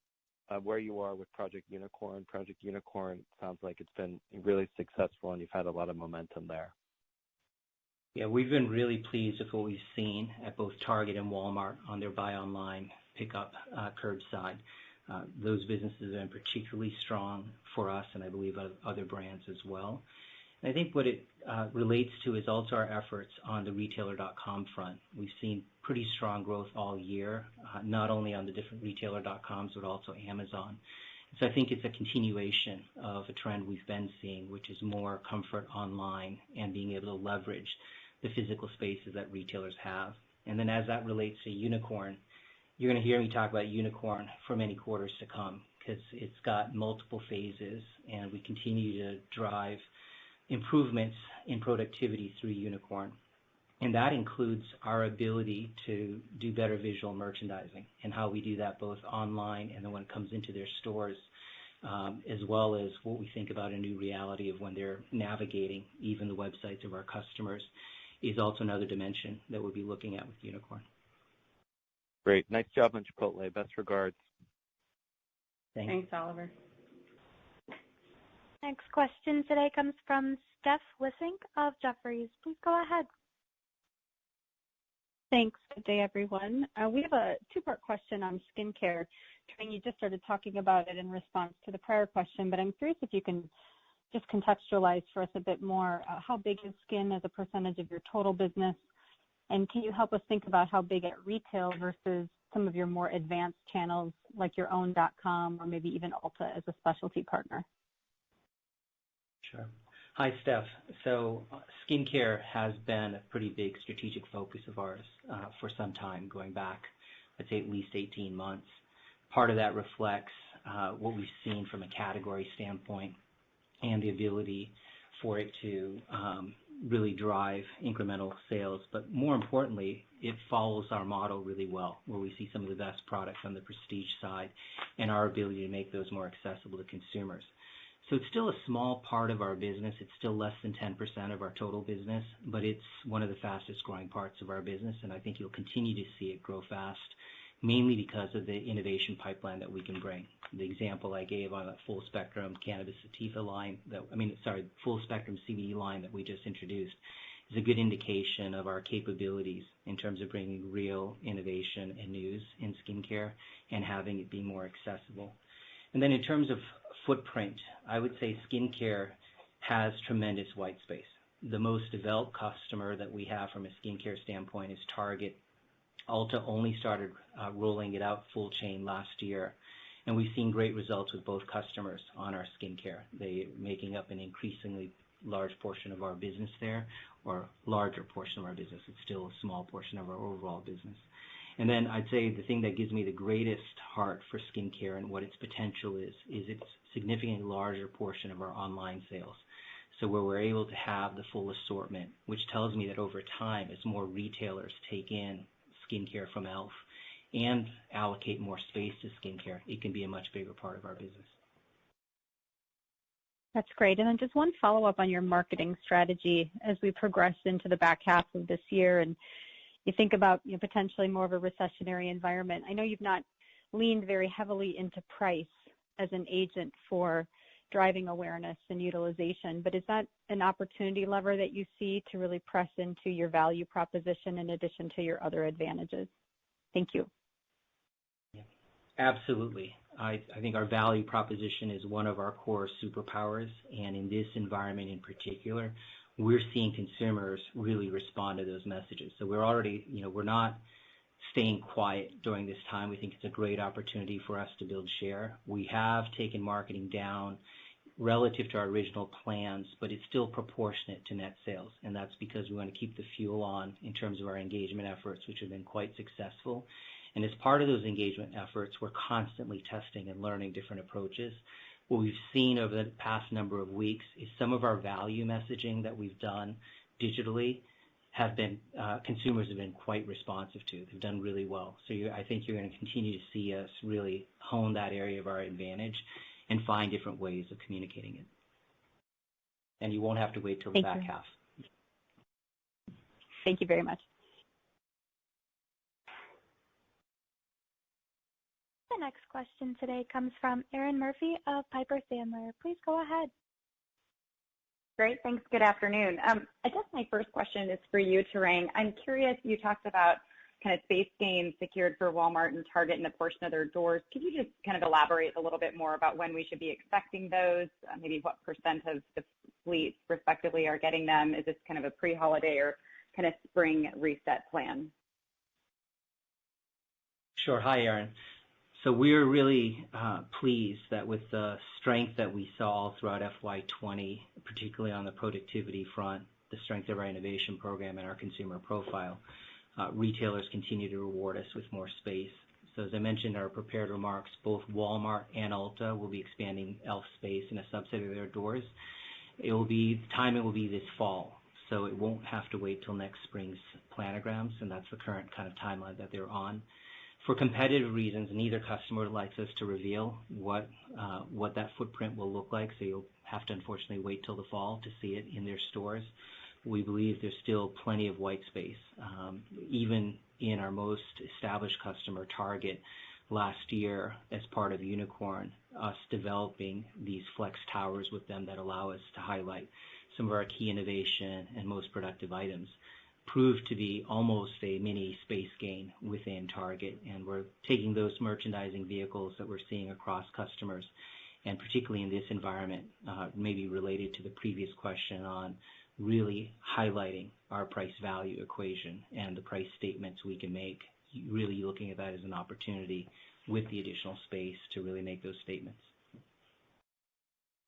where you are with Project Unicorn? Project Unicorn sounds like it's been really successful, and you've had a lot of momentum there. Yeah, we've been really pleased with what we've seen at both Target and Walmart on their buy online, pick up curbside. Those businesses have been particularly strong for us, and I believe other brands as well. And I think what it relates to is also our efforts on the retailer.com front. We've seen pretty strong growth all year, not only on the different retailer.coms, but also Amazon. So I think it's a continuation of a trend we've been seeing, which is more comfort online and being able to leverage the physical spaces that retailers have. And then as that relates to Unicorn, you're going to hear me talk about Unicorn for many quarters to come, because it's got multiple phases, and we continue to drive improvements in productivity through Unicorn. And that includes our ability to do better visual merchandising and how we do that both online and then when it comes into their stores, as well as what we think about a new reality of when they're navigating even the websites of our customers is also another dimension that we'll be looking at with Unicorn. Great. Nice job on Chipotle. Best regards. Thanks, Oliver. Next question today comes from Steph Wissink of Jefferies. Please go ahead. Thanks. Good day, everyone. We have a two-part question on skincare. Tarang, you just started talking about it in response to the prior question, but I'm curious if you can just contextualize for us a bit more. How big is skin as a percentage of your total business? And can you help us think about how big at retail versus some of your more advanced channels like your own .com or maybe even Ulta as a specialty partner? Sure. Hi, Steph. So skincare has been a pretty big strategic focus of ours for some time, going back, I'd say at least 18 months. Part of that reflects what we've seen from a category standpoint and the ability for it to really drive incremental sales. But more importantly, it follows our model really well, where we see some of the best products on the prestige side and our ability to make those more accessible to consumers. So it's still a small part of our business. It's still less than 10% of our total business, but it's one of the fastest growing parts of our business, and I think you'll continue to see it grow fast, mainly because of the innovation pipeline that we can bring. The example I gave on a full spectrum cannabis sativa line, full spectrum CBD line that we just introduced, is a good indication of our capabilities in terms of bringing real innovation and news in skincare and having it be more accessible. And then in terms of footprint, I would say skincare has tremendous white space. The most developed customer that we have from a skincare standpoint is Target. Ulta only started rolling it out full chain last year, and we've seen great results with both customers on our skincare. They making up an increasingly large portion of our business there, or larger portion of our business. It's still a small portion of our overall business. And then I'd say the thing that gives me the greatest heart for skincare and what its potential is its significantly larger portion of our online sales. So where we're able to have the full assortment, which tells me that over time, as more retailers take in skincare from e.l.f. and allocate more space to skincare, it can be a much bigger part of our business. That's great. And then just one follow-up on your marketing strategy as we progress into the back half of this year and you think about potentially more of a recessionary environment. I know you've not leaned very heavily into price as an agent for driving awareness and utilization, but is that an opportunity lever that you see to really press into your value proposition in addition to your other advantages? Thank you. Yeah, absolutely. I think our value proposition is one of our core superpowers, and in this environment in particular, we're seeing consumers really respond to those messages. So we're already, we're not staying quiet during this time. We think it's a great opportunity for us to build share. We have taken marketing down relative to our original plans, but it's still proportionate to net sales, and that's because we want to keep the fuel on in terms of our engagement efforts, which have been quite successful. And as part of those engagement efforts, we're constantly testing and learning different approaches. What we've seen over the past number of weeks is some of our value messaging that we've done digitally have been, consumers have been quite responsive to. They've done really well. So I think you're going to continue to see us really hone that area of our advantage and find different ways of communicating it. And you won't have to wait till the back half. Thank you very much. The next question today comes from Erin Murphy of Piper Sandler. Please go ahead. Great. Thanks. Good afternoon. I guess my first question is for you, Tarang. I'm curious, you talked about kind of space gains secured for Walmart and Target in a portion of their doors. Could you just kind of elaborate a little bit more about when we should be expecting those? Maybe what % of the fleet respectively are getting them? Is this kind of a pre-holiday or kind of spring reset plan? Sure. Hi, Erin. So we're really pleased that with the strength that we saw throughout FY20, particularly on the productivity front, the strength of our innovation program and our consumer profile, retailers continue to reward us with more space. So as I mentioned in our prepared remarks, both Walmart and Ulta will be expanding e.l.f. space in a subset of their doors. Timing will be this fall, so it won't have to wait till next spring's planograms, and that's the current kind of timeline that they're on. For competitive reasons, neither customer likes us to reveal what that footprint will look like, so you'll have to unfortunately wait till the fall to see it in their stores. We believe there's still plenty of white space. Even in our most established customer, Target, last year as part of Unicorn, us developing these flex towers with them that allow us to highlight some of our key innovation and most productive items, proved to be almost a mini space gain within Target, and we're taking those merchandising vehicles that we're seeing across customers, and particularly in this environment, maybe related to the previous question on really highlighting our price value equation and the price statements we can make, really looking at that as an opportunity with the additional space to really make those statements.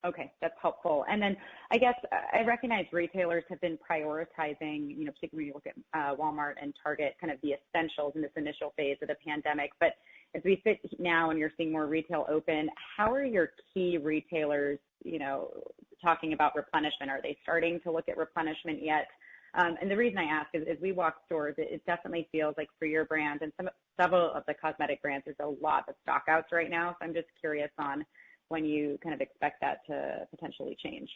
Okay, that's helpful. And then I guess I recognize retailers have been prioritizing, particularly when you look at Walmart and Target, kind of the essentials in this initial phase of the pandemic. But as we sit now and you're seeing more retail open, how are your key retailers, talking about replenishment? Are they starting to look at replenishment yet? And the reason I ask is as we walk stores, it definitely feels like for your brand and several of the cosmetic brands, there's a lot of stock outs right now. So I'm just curious on when you kind of expect that to potentially change.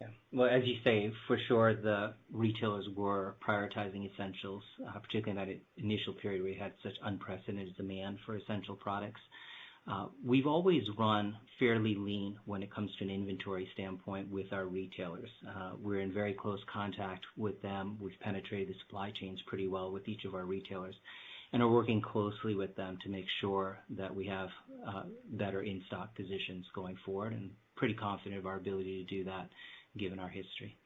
Yeah. Well, as you say, for sure, the retailers were prioritizing essentials, particularly in that initial period where we had such unprecedented demand for essential products. We've always run fairly lean when it comes to an inventory standpoint with our retailers. We're in very close contact with them. We've penetrated the supply chains pretty well with each of our retailers and are working closely with them to make sure that we have better in-stock positions going forward, and pretty confident of our ability to do that given our history.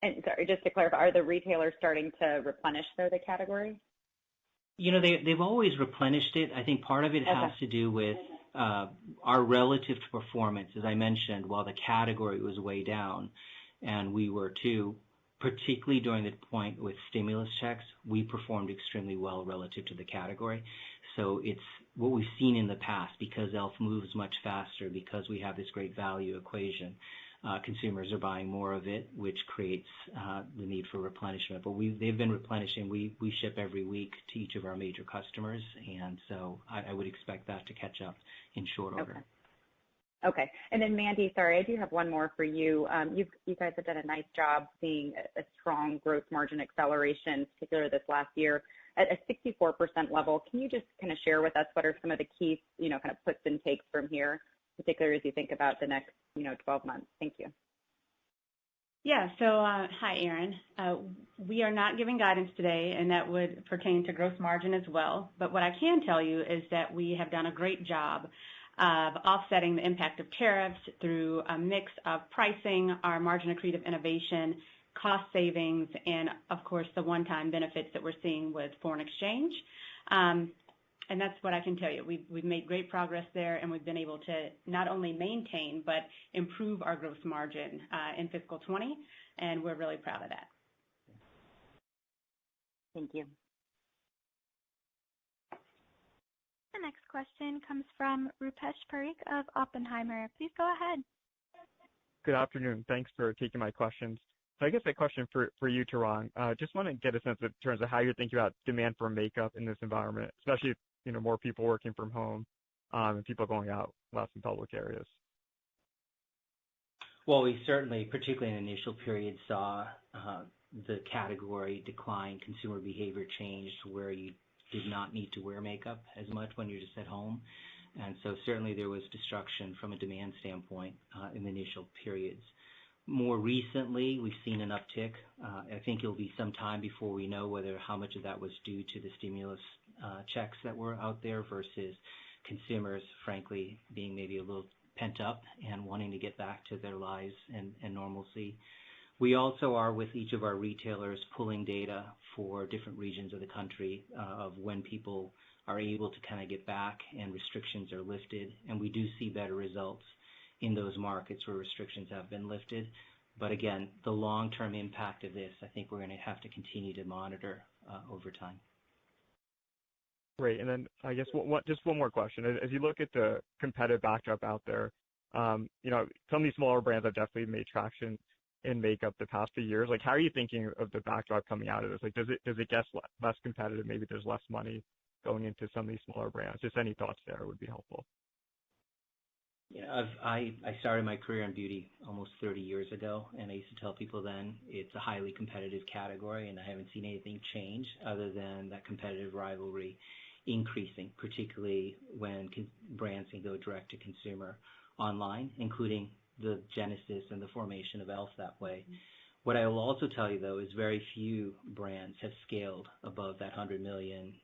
And sorry, just to clarify, are the retailers starting to replenish the category? They've always replenished it. I think part of it has to do with our relative performance. As I mentioned, while the category was way down, and we were too, particularly during the point with stimulus checks, we performed extremely well relative to the category. So it's what we've seen in the past, because e.l.f. moves much faster, because we have this great value equation. Consumers are buying more of it, which creates the need for replenishment. But they've been replenishing. We ship every week to each of our major customers, and so I would expect that to catch up in short order. Okay. And then Mandy, sorry, I do have one more for you. You guys have done a nice job seeing a strong gross margin acceleration, particularly this last year, at a 64% level. Can you just kind of share with us what are some of the key, kind of puts and takes from here, particularly as you think about the next, 12 months? Thank you. Yeah. So, hi, Erin. We are not giving guidance today, and that would pertain to gross margin as well. But what I can tell you is that we have done a great job of offsetting the impact of tariffs through a mix of pricing, our margin accretive innovation, cost savings, and of course the one-time benefits that we're seeing with foreign exchange. And that's what I can tell you. We've made great progress there, and we've been able to not only maintain but improve our gross margin in fiscal 20, and we're really proud of that. Thank you. The next question comes from Rupesh Parikh of Oppenheimer. Please go ahead. Good afternoon. Thanks for taking my questions. So I guess a question for you, Tarang. Just want to get a sense in terms of how you're thinking about demand for makeup in this environment, especially if, more people working from home and people going out less in public areas. Well, we certainly, particularly in the initial period, saw the category decline, consumer behavior changed where you did not need to wear makeup as much when you're just at home. And so certainly there was destruction from a demand standpoint in the initial periods. More recently, we've seen an uptick. I think it'll be some time before we know how much of that was due to the stimulus checks that were out there versus consumers, frankly, being maybe a little pent up and wanting to get back to their lives and normalcy. We also are, with each of our retailers, pulling data for different regions of the country of when people are able to kind of get back and restrictions are lifted. And we do see better results in those markets where restrictions have been lifted. But again, the long-term impact of this, I think we're going to have to continue to monitor over time. Great. And then I guess just one more question. As you look at the competitive backdrop out there, some of these smaller brands have definitely made traction in makeup the past few years. Like, how are you thinking of the backdrop coming out of this? Like, does it get less competitive? Maybe there's less money going into some of these smaller brands. Just any thoughts there would be helpful. Yeah, I started my career in beauty almost 30 years ago, and I used to tell people then it's a highly competitive category, and I haven't seen anything change other than that competitive rivalry increasing, particularly when brands can go direct to consumer online, including the genesis and the formation of e.l.f. that way. What I will also tell you, though, is very few brands have scaled above that $100 million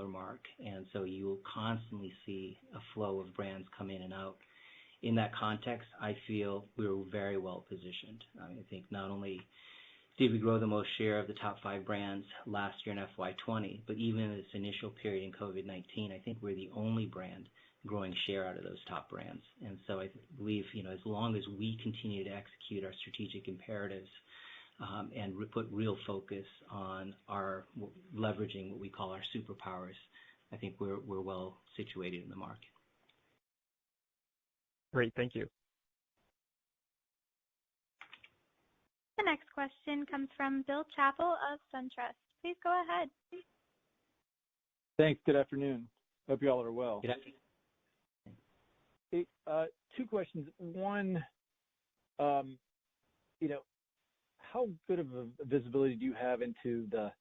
mark, and so you will constantly see a flow of brands come in and out. In that context, I feel we were very well positioned. I think not only did we grow the most share of the top 5 brands last year in FY20, but even in this initial period in COVID-19, I think we're the only brand growing share out of those top brands. And so I believe, as long as we continue to execute our strategic imperatives and put real focus on our leveraging what we call our superpowers, I think we're well situated in the market. Great, thank you. The next question comes from Bill Chappell of SunTrust. Please go ahead. Thanks. Good afternoon. Hope you all are well. Good afternoon. Hey, two questions. One, how good of a visibility do you have into the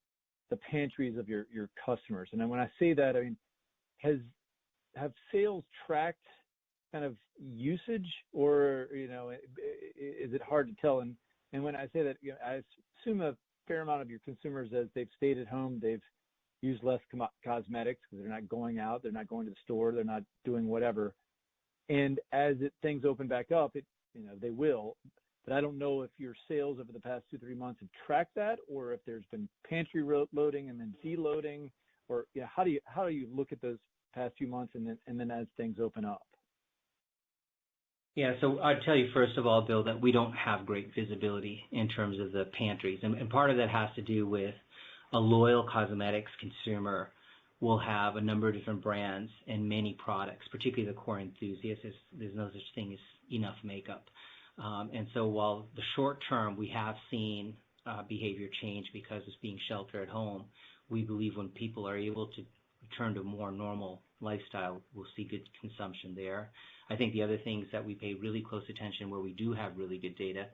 pantries of your customers? And then when I say that, I mean, have sales tracked kind of usage, or is it hard to tell? And when I say that, I assume a fair amount of your consumers, as they've stayed at home, they've used less cosmetics because they're not going out, they're not going to the store, they're not doing whatever. And as things open back up, they will. But I don't know if your sales over the past 2-3 months have tracked that, or if there's been pantry loading and then deloading, or how do you look at those past few months and then as things open up? Yeah, so I'd tell you first of all, Bill, that we don't have great visibility in terms of the pantries, and part of that has to do with a loyal cosmetics consumer will have a number of different brands and many products, particularly the core enthusiasts. There's no such thing as enough makeup. And so while the short term we have seen behavior change because it's being shelter at home, we believe when people are able to return to a more normal lifestyle, we'll see good consumption there. I think the other things that we pay really close attention, where we do have really good data,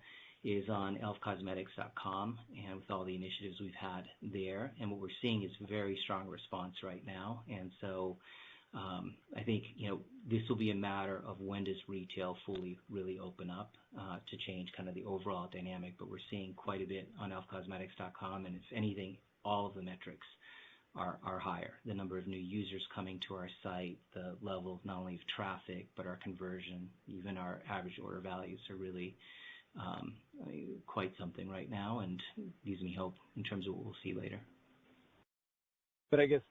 is on elfcosmetics.com and with all the initiatives we've had there. And what we're seeing is very strong response right now. And so I think, this will be a matter of when does retail fully really open up to change kind of the overall dynamic. But we're seeing quite a bit on elfcosmetics.com, and if anything, all of the metrics are higher. The number of new users coming to our site, the level not only of traffic, but our conversion, even our average order values are really quite something right now, and gives me hope in terms of what we'll see later. But I guess,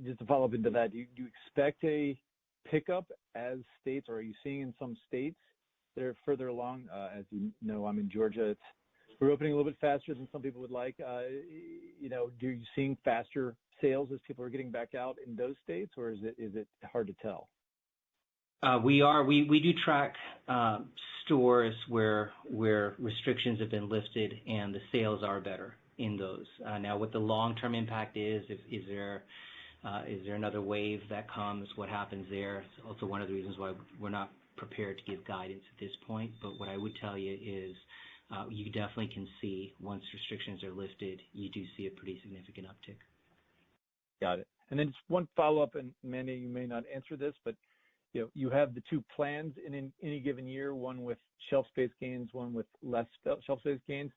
just to follow up into that, do you expect a pickup as states, or are you seeing in some states that are further along? As you know, I'm in Georgia. We're opening a little bit faster than some people would like. Are you seeing faster sales as people are getting back out in those states, or is it hard to tell? We do track stores where restrictions have been lifted and the sales are better in those. Now, what the long-term impact is there another wave that comes? What happens there? It's also one of the reasons why we're not prepared to give guidance at this point. But what I would tell you is you definitely can see once restrictions are lifted, you do see a pretty significant uptick. Got it. And then just one follow-up, and Mandy, you may not answer this, but you have the two plans in any given year, one with shelf space gains, one with less shelf space gains.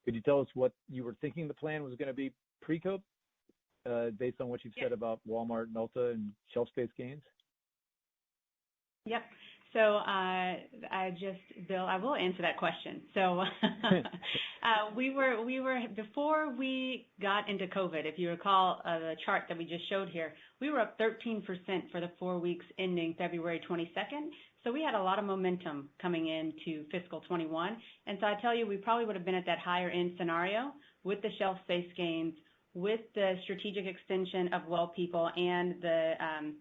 Could you tell us what you were thinking the plan was going to be pre-COVID, based on what you've said about Walmart, Ulta, and shelf space gains? Yep. So Bill, I will answer that question. So we were before we got into COVID, if you recall the chart that we just showed here, we were up 13% for the 4 weeks ending February 22nd. So we had a lot of momentum coming into fiscal 21. And so I tell you, we probably would have been at that higher end scenario with the shelf space gains, with the strategic extension of Well People, and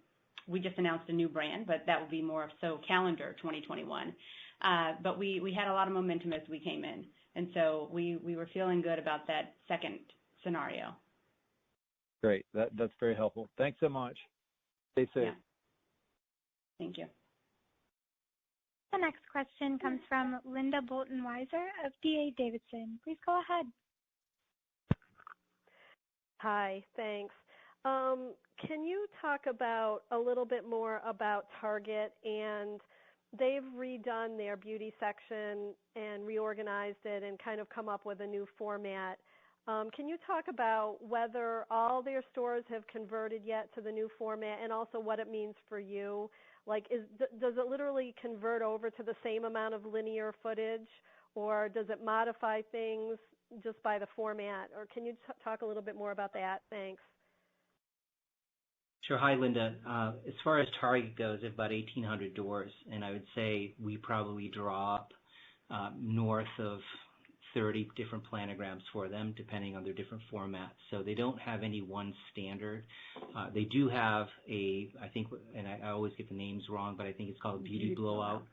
we just announced a new brand, but that will be more of so calendar 2021. But we had a lot of momentum as we came in. And so we were feeling good about that second scenario. Great. That's very helpful. Thanks so much. Stay safe. Yeah. Thank you. The next question comes from Linda Bolton Weiser of D.A. Davidson. Please go ahead. Hi, thanks. Can you talk about a little bit more about Target? And they've redone their beauty section and reorganized it and kind of come up with a new format. Can you talk about whether all their stores have converted yet to the new format, and also what it means for you? Like, does it literally convert over to the same amount of linear footage, or does it modify things just by the format? Or can you talk a little bit more about that? Thanks. Sure. Hi, Linda. As far as Target goes, they have about 1,800 doors, and I would say we probably draw up north of 30 different planograms for them, depending on their different formats. So they don't have any one standard. They do have I think, and I always get the names wrong, but I think it's called a beauty blowout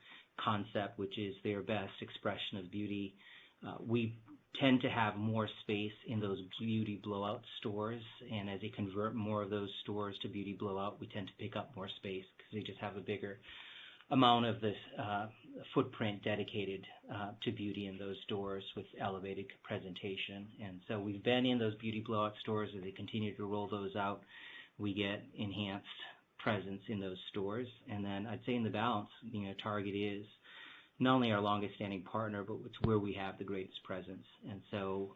concept, which is their best expression of beauty. We tend to have more space in those beauty blowout stores, and as they convert more of those stores to beauty blowout, we tend to pick up more space because they just have a bigger amount of this footprint dedicated to beauty in those stores with elevated presentation. And so we've been in those beauty blowout stores. As they continue to roll those out, we get enhanced presence in those stores. And then I'd say in the balance, Target is not only our longest standing partner, but it's where we have the greatest presence. And so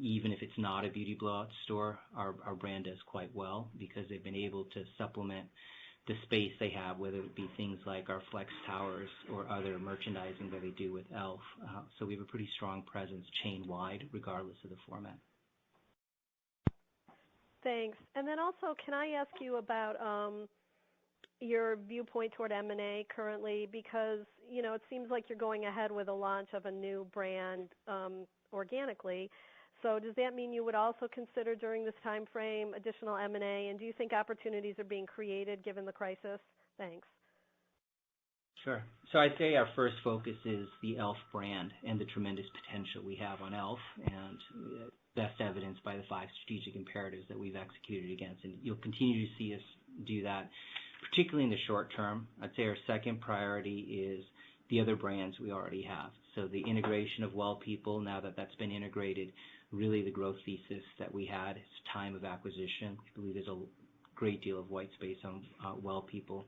even if it's not a beauty blowout store, our brand does quite well because they've been able to supplement the space they have, whether it be things like our flex towers or other merchandising that they do with e.l.f. So we have a pretty strong presence chain-wide, regardless of the format. Thanks. And then also, can I ask you about your viewpoint toward M&A currently? Because, it seems like you're going ahead with a launch of a new brand organically. So does that mean you would also consider during this time frame additional M&A? And do you think opportunities are being created given the crisis? Thanks. Sure. So I'd say our first focus is the e.l.f. brand and the tremendous potential we have on e.l.f. and best evidenced by the 5 strategic imperatives that we've executed against. And you'll continue to see us do that, particularly in the short term. I'd say our second priority is the other brands we already have. So the integration of Well People, now that that's been integrated, really the growth thesis that we had is time of acquisition. We believe there's a great deal of white space on Well People.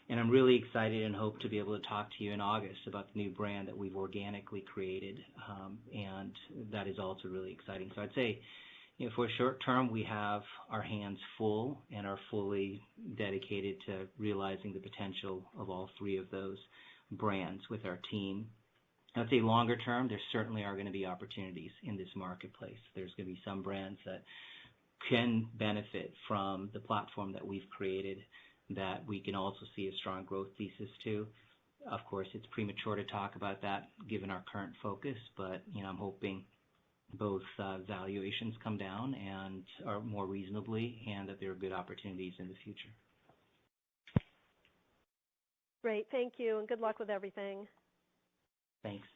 And I'm really excited and hope to be able to talk to you in August about the new brand that we've organically created, and that is also really exciting. So I'd say, for short term, we have our hands full and are fully dedicated to realizing the potential of all 3 of those brands with our team. I'd say longer term, there certainly are going to be opportunities in this marketplace. There's going to be some brands that can benefit from the platform that we've created that we can also see a strong growth thesis to. Of course, it's premature to talk about that given our current focus, but I'm hoping both valuations come down and are more reasonably, and that there are good opportunities in the future. Great, thank you, and good luck with everything. Thanks.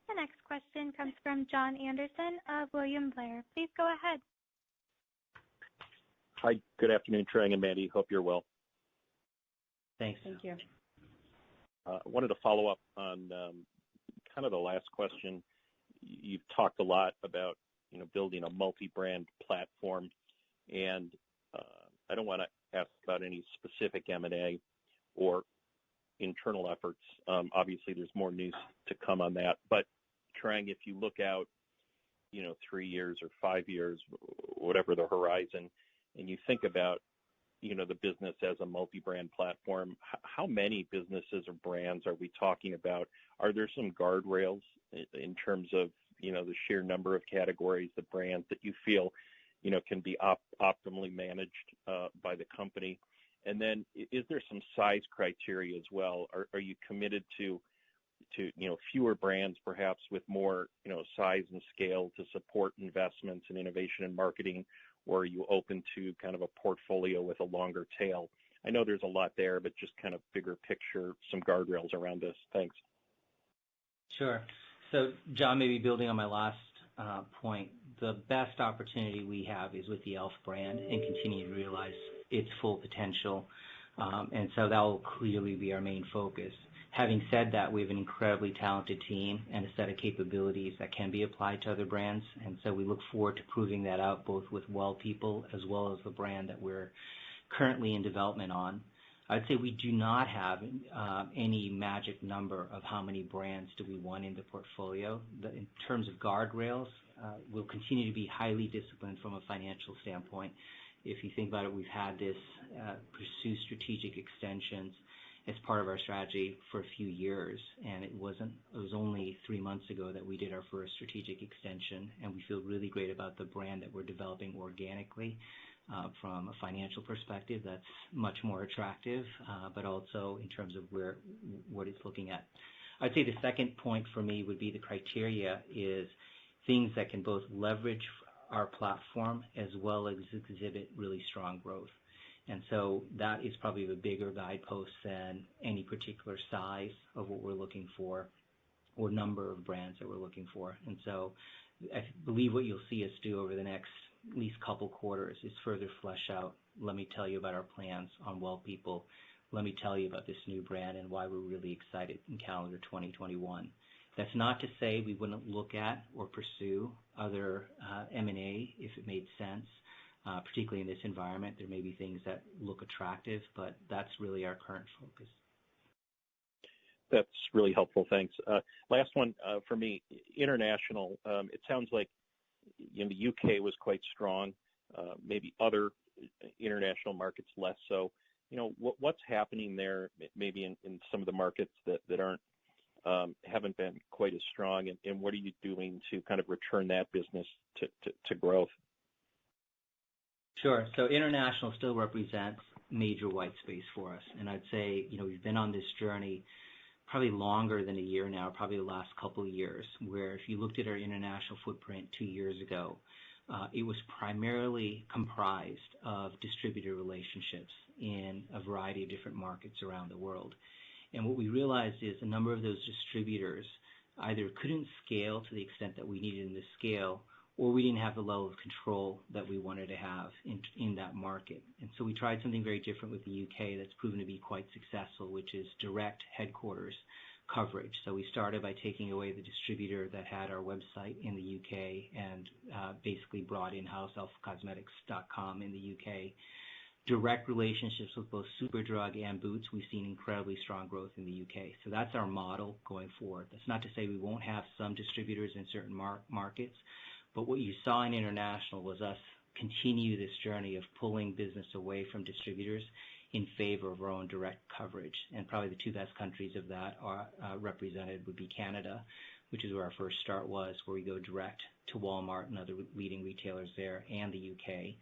The next question comes from Jon Andersen of William Blair. Please go ahead. Hi, good afternoon, Tarang and Mandy. Hope you're well. Thanks. Thank you. I wanted to follow up on kind of the last question. You've talked a lot about building a multi-brand platform, and I don't want to ask about any specific M&A or internal efforts. Obviously, there's more news to come on that. But Tarang, if you look out, 3 years or 5 years, whatever the horizon, and you think about, the business as a multi-brand platform, how many businesses or brands are we talking about? Are there some guardrails in terms of, the sheer number of categories, the brands that you feel, can be optimally managed by the company? And then is there some size criteria as well? Are you committed to fewer brands, perhaps with more, size and scale to support investments in innovation and marketing, or are you open to kind of a portfolio with a longer tail? I know there's a lot there, but just kind of bigger picture, some guardrails around this. Thanks. Sure. So, John, maybe building on my last point, the best opportunity we have is with the e.l.f. brand and continue to realize its full potential. And so that will clearly be our main focus. Having said that, we have an incredibly talented team and a set of capabilities that can be applied to other brands. And so we look forward to proving that out both with Well People as well as the brand that we're currently in development on. I'd say we do not have any magic number of how many brands do we want in the portfolio. In terms of guardrails, we'll continue to be highly disciplined from a financial standpoint. If you think about it, we've had this pursue strategic extensions as part of our strategy for a few years, and it was only 3 months ago that we did our first strategic extension, and we feel really great about the brand that we're developing organically. From a financial perspective, that's much more attractive, but also in terms of what it's looking at. I'd say the second point for me would be the criteria is things that can both leverage our platform as well as exhibit really strong growth. And so that is probably the bigger guidepost than any particular size of what we're looking for or number of brands that we're looking for. And so I believe what you'll see us do over the next at least couple quarters is further flesh out. Let me tell you about our plans on Well People. Let me tell you about this new brand and why we're really excited in calendar 2021. That's not to say we wouldn't look at or pursue other M&A if it made sense, particularly in this environment. There may be things that look attractive, but that's really our current focus. That's really helpful. Thanks. Last one for me, international. It sounds like the UK was quite strong, maybe other international markets less so. What's happening there, maybe in some of the markets that aren't haven't been quite as strong, and what are you doing to kind of return that business to growth? Sure. So international still represents major white space for us, and I'd say we've been on this journey probably longer than a year now, probably the last couple of years, where if you looked at our international footprint 2 years ago, it was primarily comprised of distributor relationships in a variety of different markets around the world. And what we realized is a number of those distributors either couldn't scale to the extent that we needed them to scale, or we didn't have the level of control that we wanted to have in that market. And so we tried something very different with the UK that's proven to be quite successful, which is direct headquarters coverage. So we started by taking away the distributor that had our website in the UK and basically brought in-house elfcosmetics.com in the UK. Direct relationships with both Superdrug and Boots, we've seen incredibly strong growth in the UK. So that's our model going forward. That's not to say we won't have some distributors in certain markets, but what you saw in international was us continue this journey of pulling business away from distributors in favor of our own direct coverage. And probably the two best countries of that are represented would be Canada, which is where our first start was, where we go direct to Walmart and other leading retailers there, and the UK.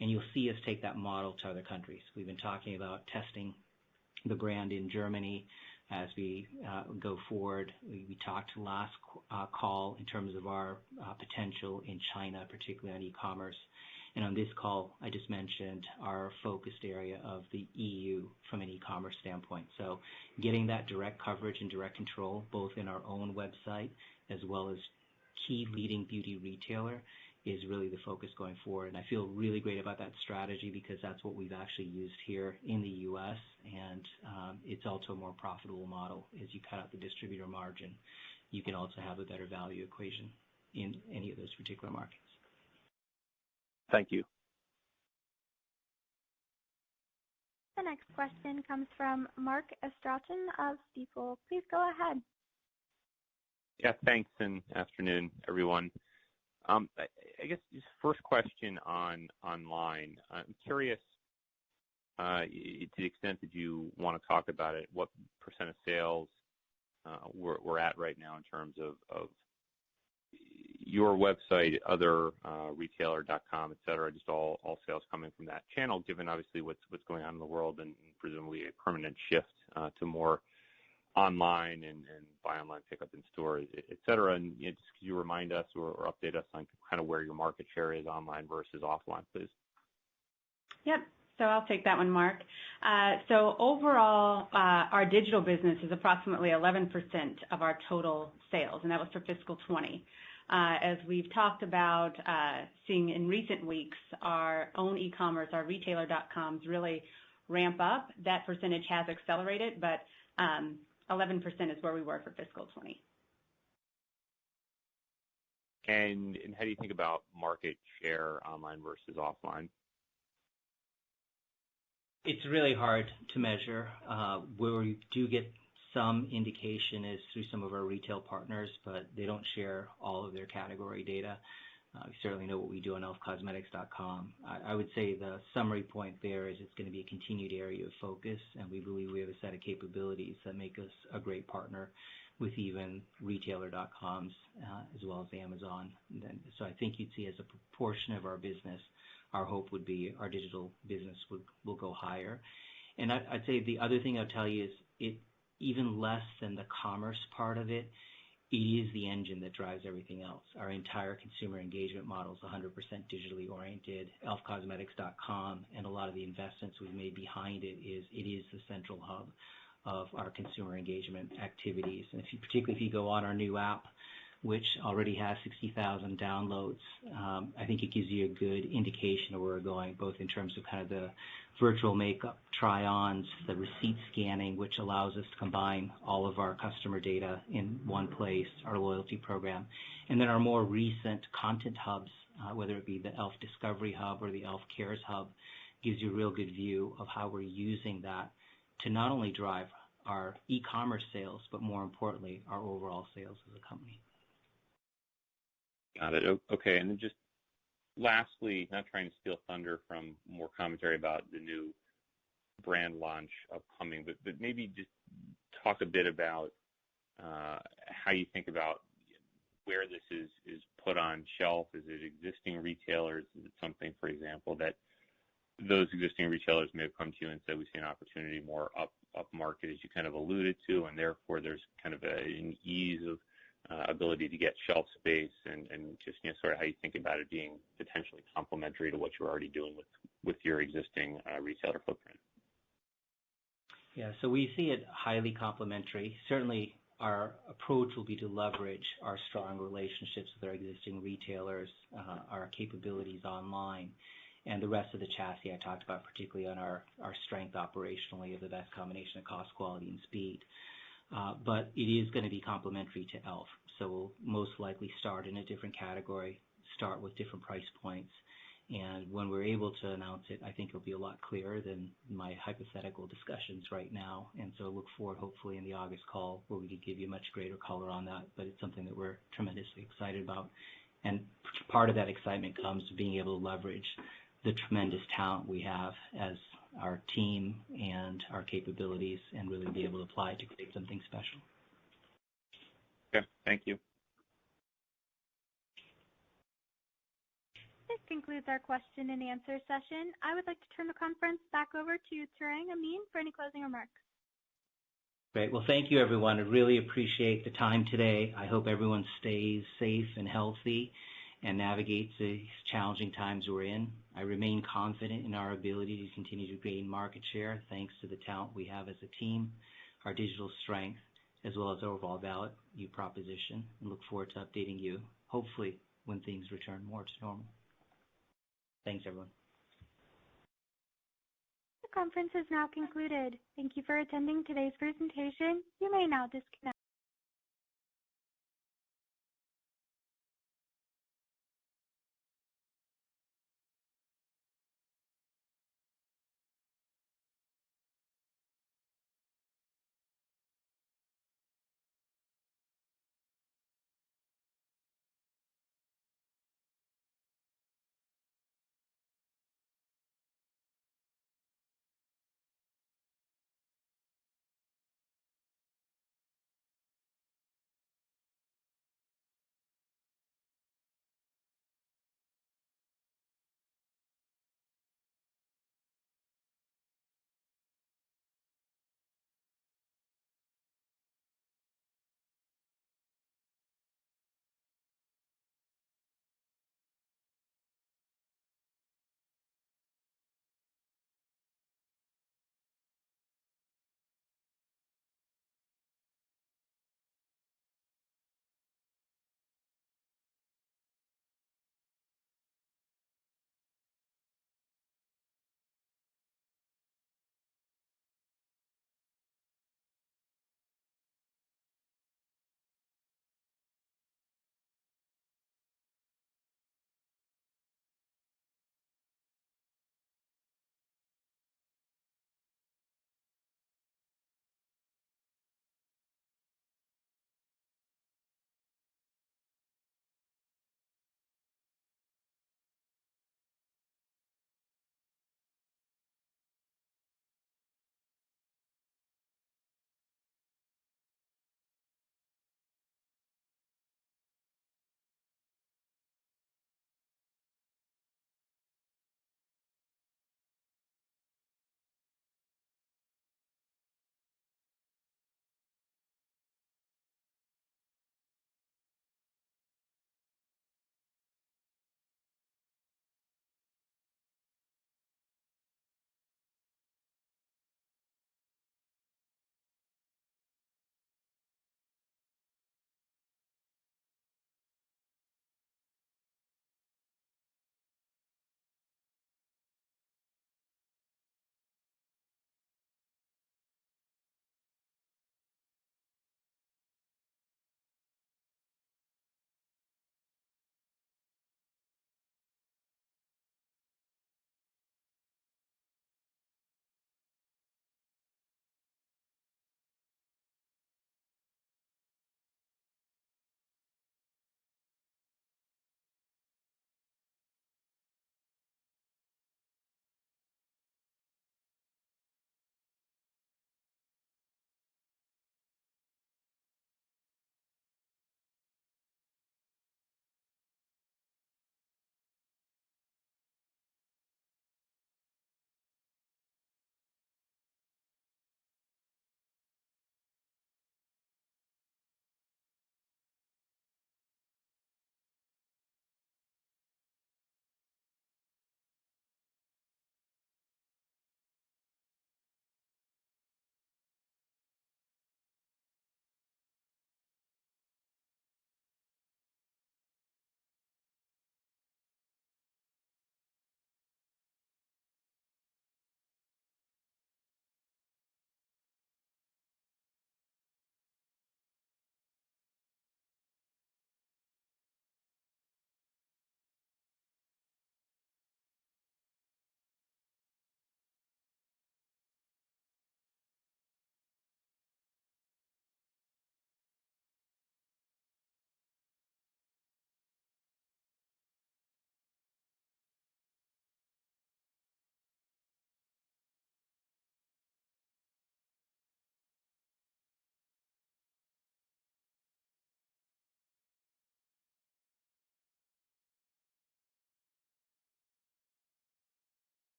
And you'll see us take that model to other countries. We've been talking about testing the brand in Germany as we go forward. We talked last call in terms of our potential in China, particularly on e-commerce. And on this call, I just mentioned our focused area of the EU from an e-commerce standpoint. So getting that direct coverage and direct control, both in our own website as well as key leading beauty retailer, is really the focus going forward. And I feel really great about that strategy because that's what we've actually used here in the U.S. And it's also a more profitable model. As you cut out the distributor margin, you can also have a better value equation in any of those particular markets. Thank you. The next question comes from Mark Astrachan of Stifel. Please go ahead. Yeah, thanks, and afternoon, everyone. I guess just first question on online. I'm curious, to the extent that you want to talk about it, what percent of sales we're at right now in terms of your website, other retailer.com, et cetera, just all sales coming from that channel, given obviously what's going on in the world and presumably a permanent shift to more online and buy online, pick up in stores, et cetera. And just could you remind us or update us on kind of where your market share is online versus offline, please? Yep. So I'll take that one, Mark. So overall, our digital business is approximately 11% of our total sales, and that was for fiscal 20. As we've talked about seeing in recent weeks, our own e-commerce, our retailer.coms really ramp up. That percentage has accelerated, but 11% is where we were for fiscal 20. And how do you think about market share online versus offline? It's really hard to measure. Where we do get some indication is through some of our retail partners, but they don't share all of their category data. We certainly know what we do on elfcosmetics.com. I would say the summary point there is it's going to be a continued area of focus, and we believe we have a set of capabilities that make us a great partner with even retailer.coms as well as Amazon. So I think you'd see as a proportion of our business, our hope would be our digital business will go higher. And I'd say the other thing I'll tell you is it even less than the commerce part of it, it is the engine that drives everything else. Our entire consumer engagement model is 100% digitally oriented. elfcosmetics.com and a lot of the investments we've made behind it is the central hub of our consumer engagement activities. And particularly if you go on our new app, which already has 60,000 downloads, I think it gives you a good indication of where we're going, both in terms of kind of the virtual makeup try-ons, the receipt scanning, which allows us to combine all of our customer data in one place, our loyalty program, and then our more recent content hubs, whether it be the ELF Discovery Hub or the ELF Cares Hub, gives you a real good view of how we're using that to not only drive our e-commerce sales, but more importantly, our overall sales as a company. Got it. Okay. And then just lastly, not trying to steal thunder from more commentary about the new brand launch upcoming, but maybe just talk a bit about how you think about where this is put on shelf. Is it existing retailers? Is it something, for example, that those existing retailers may have come to you and said, we see an opportunity more up market, as you kind of alluded to, and therefore there's kind of an ease of ability to get shelf space and just sort of how you think about it being potentially complementary to what you're already doing with your existing retailer footprint. Yeah, so we see it highly complementary. Certainly our approach will be to leverage our strong relationships with our existing retailers, our capabilities online, and the rest of the chassis I talked about, particularly on our strength operationally of the best combination of cost, quality, and speed. But it is going to be complementary to ELF. So we'll most likely start in a different category, start with different price points. And when we're able to announce it, I think it'll be a lot clearer than my hypothetical discussions right now. And so look forward, hopefully, in the August call where we could give you much greater color on that. But it's something that we're tremendously excited about. And part of that excitement comes to being able to leverage the tremendous talent we have as our team and our capabilities and really be able to apply to create something special. Okay, thank you. This concludes our question and answer session. I would like to turn the conference back over to Tarang Amin for any closing remarks. Great. Well, thank you, everyone. I really appreciate the time today. I hope everyone stays safe and healthy and navigates these challenging times we're in. I remain confident in our ability to continue to gain market share thanks to the talent we have as a team, our digital strength, as well as our overall value proposition, and look forward to updating you, hopefully, when things return more to normal. Thanks, everyone. The conference is now concluded. Thank you for attending today's presentation. You may now disconnect.